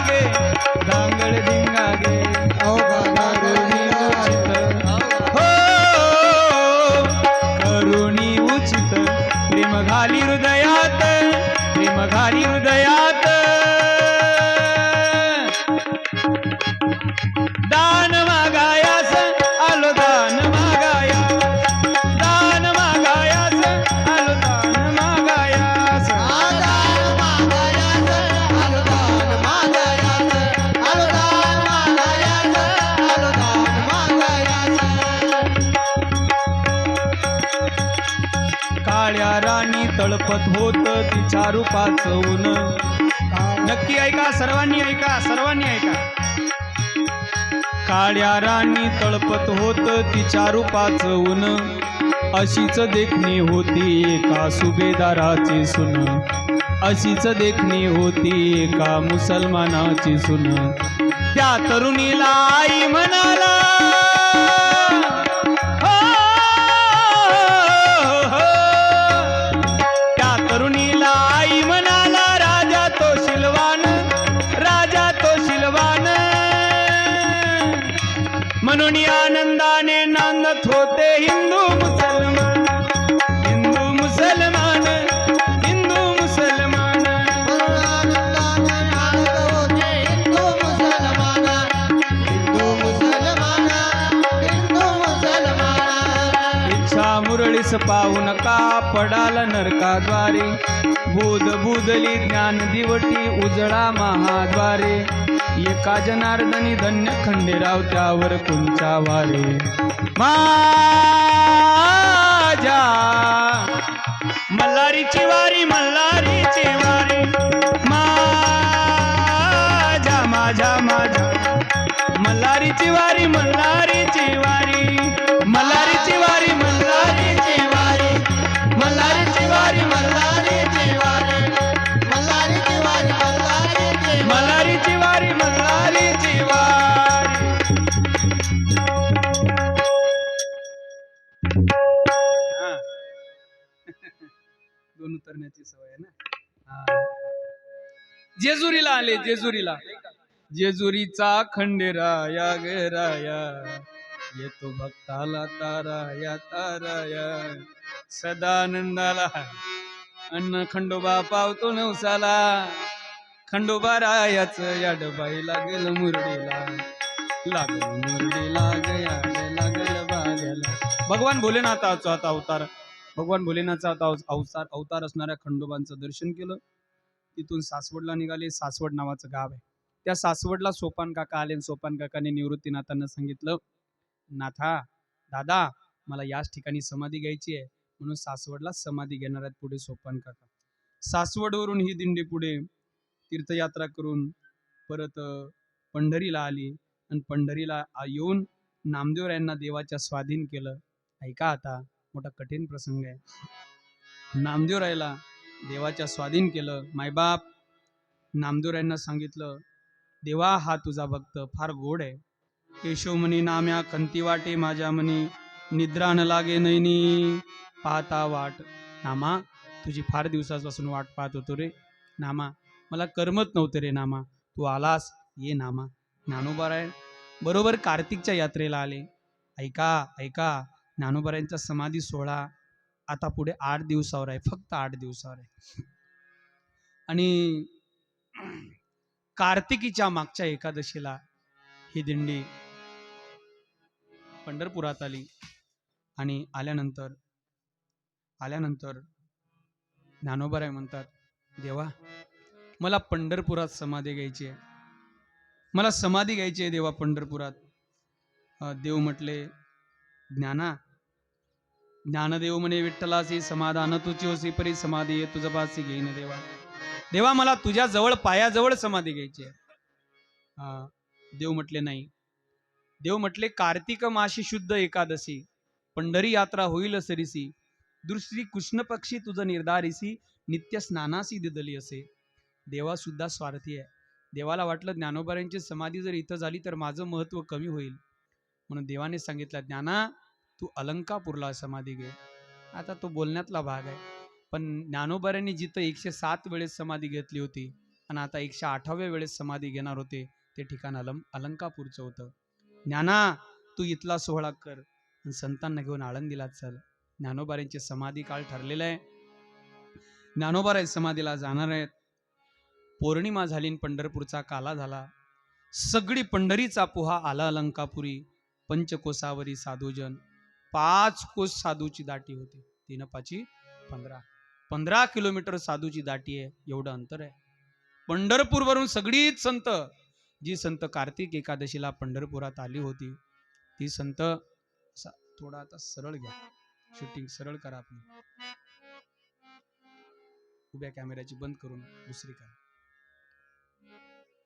गे डांगडे धिंगा गे अवघा करुणी उचित हो करुणी उचित प्रेम घाली हृदयात प्रेम घाली हृदयात दान मागायास आलो दान मागाया दान मागायास आलो दान मागायास आदान मागायास आलोदान मागायास आलोदान मागायास आलोदान मागायास काळ्या राणी तळपत होत तिच्या रूपाचं ऊन नक्की ऐका सर्वांनी ऐका काळ्या राणी तळपत होत तिच्या रूपाचं ऊन अशीच देखणी होती एका सुभेदाराची सुन अशीच देखणी होती एका मुसलमानाची सुन त्या तरुणीला आई म्हणाला हो, हो. त्या तरुणीला आई म्हणाला राजा तो शिलवान म्हणून आनंदाने नांदत होते हिंदू मुसलमान हिंदू मुसलमान हिंदू मुसलमान आनंदाने नांदत होते हिंदू मुसलमान हिंदू मुसलमान हिंदू मुसलमान इच्छा मुरळीस पाहू नका पडाल नरकाद्वारे बुदली ज्ञान दिवटी उजळा महाद्वारे एका जनार्दनी धन्य खंडेराव त्यावर कुंचा वारे माझ्या मल्हारीची वारी माझ्या माझ्या मल्हारीची वारी मल्हारीची वारी मल्हारीची वारी मल्हारीची वारी मल्हारीची वारी मल्हारीची वारी मल्हारीची वारी मल्हारीची मल्हारीची वारी वारी मल्हारीची वारी हा. दोन उतरण्याची सवय आहे ना हा. जेजुरीला आले जेजुरीचा खंडेराया ग राया येतो भक्ताला ताराया सदानंदाला अन्न खंडोबा पावतो नवसाला खंडोबा रायाच याडबाई लागेल मुरडीला लागेल बाग्याला भगवान भोलेनाथाचा आता अवतार असणाऱ्या खंडोबांचं दर्शन केलं. तिथून सासवडला निघाले. सासवड नावाचं गाव आहे. त्या सासवडला सोपान काका आले. सोपान काकाने निवृत्तीनाथांना सांगितलं, नाथा दादा मला याच ठिकाणी समाधी घ्यायची आहे. म्हणून सासवडला समाधी घेणार आहेत पुढे सोपान काका. सासवडवरून ही दिंडी पुढे तीर्थयात्रा करून परत पंढरीला आली आणि पंढरीला येऊन नामदेवरायांना देवाच्या स्वाधीन केलं. ऐका आता मोठा कठीण प्रसंग आहे. नामदेवरायाला देवाच्या स्वाधीन केलं. मायबाप नामदेवरायांना सांगितलं, देवा हा तुझा भक्त फार गोड आहे. केशव म्हणी नाम्या कंती वाटे माझ्या म्हणी निद्रा न लागे नैनी पाहता वाट. नामा तुझी फार दिवसापासून वाट पाहत होतो रे नामा, मला करमत नव्हतं रे नामा, तू आलास ये नामा. ज्ञानोबाराय बरोबर कार्तिकच्या यात्रेला आले. ऐका ज्ञानोबारायांचा समाधी सोहळा आता पुढे 8 दिवसावर आहे, फक्त 8 दिवसावर आहे. आणि कार्तिकीच्या मागच्या एकादशीला ही दिंडी पंढरपुरात आली. आणि आल्यानंतर ज्ञानोबाराय म्हणतात, देवा मला पंढरपुरात समाधी घ्यायची आहे, मला समाधी घ्यायची आहे देवा पंढरपुरात. देव म्हटले, ज्ञानदेव म्हणे विठ्ठलासी समाधान तुची होसी परी समाधी ये तुझ पासी घेईन देवा. देवा मला तुझ्या जवळ पायाजवळ समाधी घ्यायची आहे. हा, देव म्हटले नाही. देव म्हटले कार्तिक माशी शुद्ध एकादशी पंढरी यात्रा होईल सरीसी दुसरी कृष्ण पक्षी तुझं निर्धारिसी नित्य स्नानासी दिदली असे. देवा सुद्धा स्वार्थी आहे. देवाला वाटलं ज्ञानोबारांची समाधी जर इथं झाली तर माझं महत्व कमी होईल, म्हणून देवाने सांगितलं ज्ञाना तू अलंकापूरला समाधी घे. आता तो बोलण्यातला भाग आहे, पण ज्ञानोबारांनी जिथं 107 वेळेस समाधी घेतली होती आणि आता 108व्या वेळेस समाधी घेणार होते ते ठिकाण अलंकापूरचं होतं. ज्ञाना तू इथला सोहळा कर आणि संतांना घेऊन आळंदीला चल. ज्ञानोबारांची समाधी काळ ठरलेला आहे. ज्ञानोबाराय समाधीला जाणार आहेत. पौर्णिमा झाली आणि पंढरपूरचा काला झाला. सगळी पंढरीचा पोहा आला अलंकापुरी. पंचकोसावरी साधूजन 5 कोस साधूची दाटी होती. 3 5 15 किलोमीटर साधूची दाटी आहे. एवढं अंतर आहे. पंढरपूरवरून सगळीच संत, जी संत कार्तिक एकादशीला पंढरपुरात आली होती ती संत, थोडा आता सरळ घ्या, शूटिंग सरळ करा आपली, उभ्या कॅमेऱ्याची बंद करून दुसरी करा.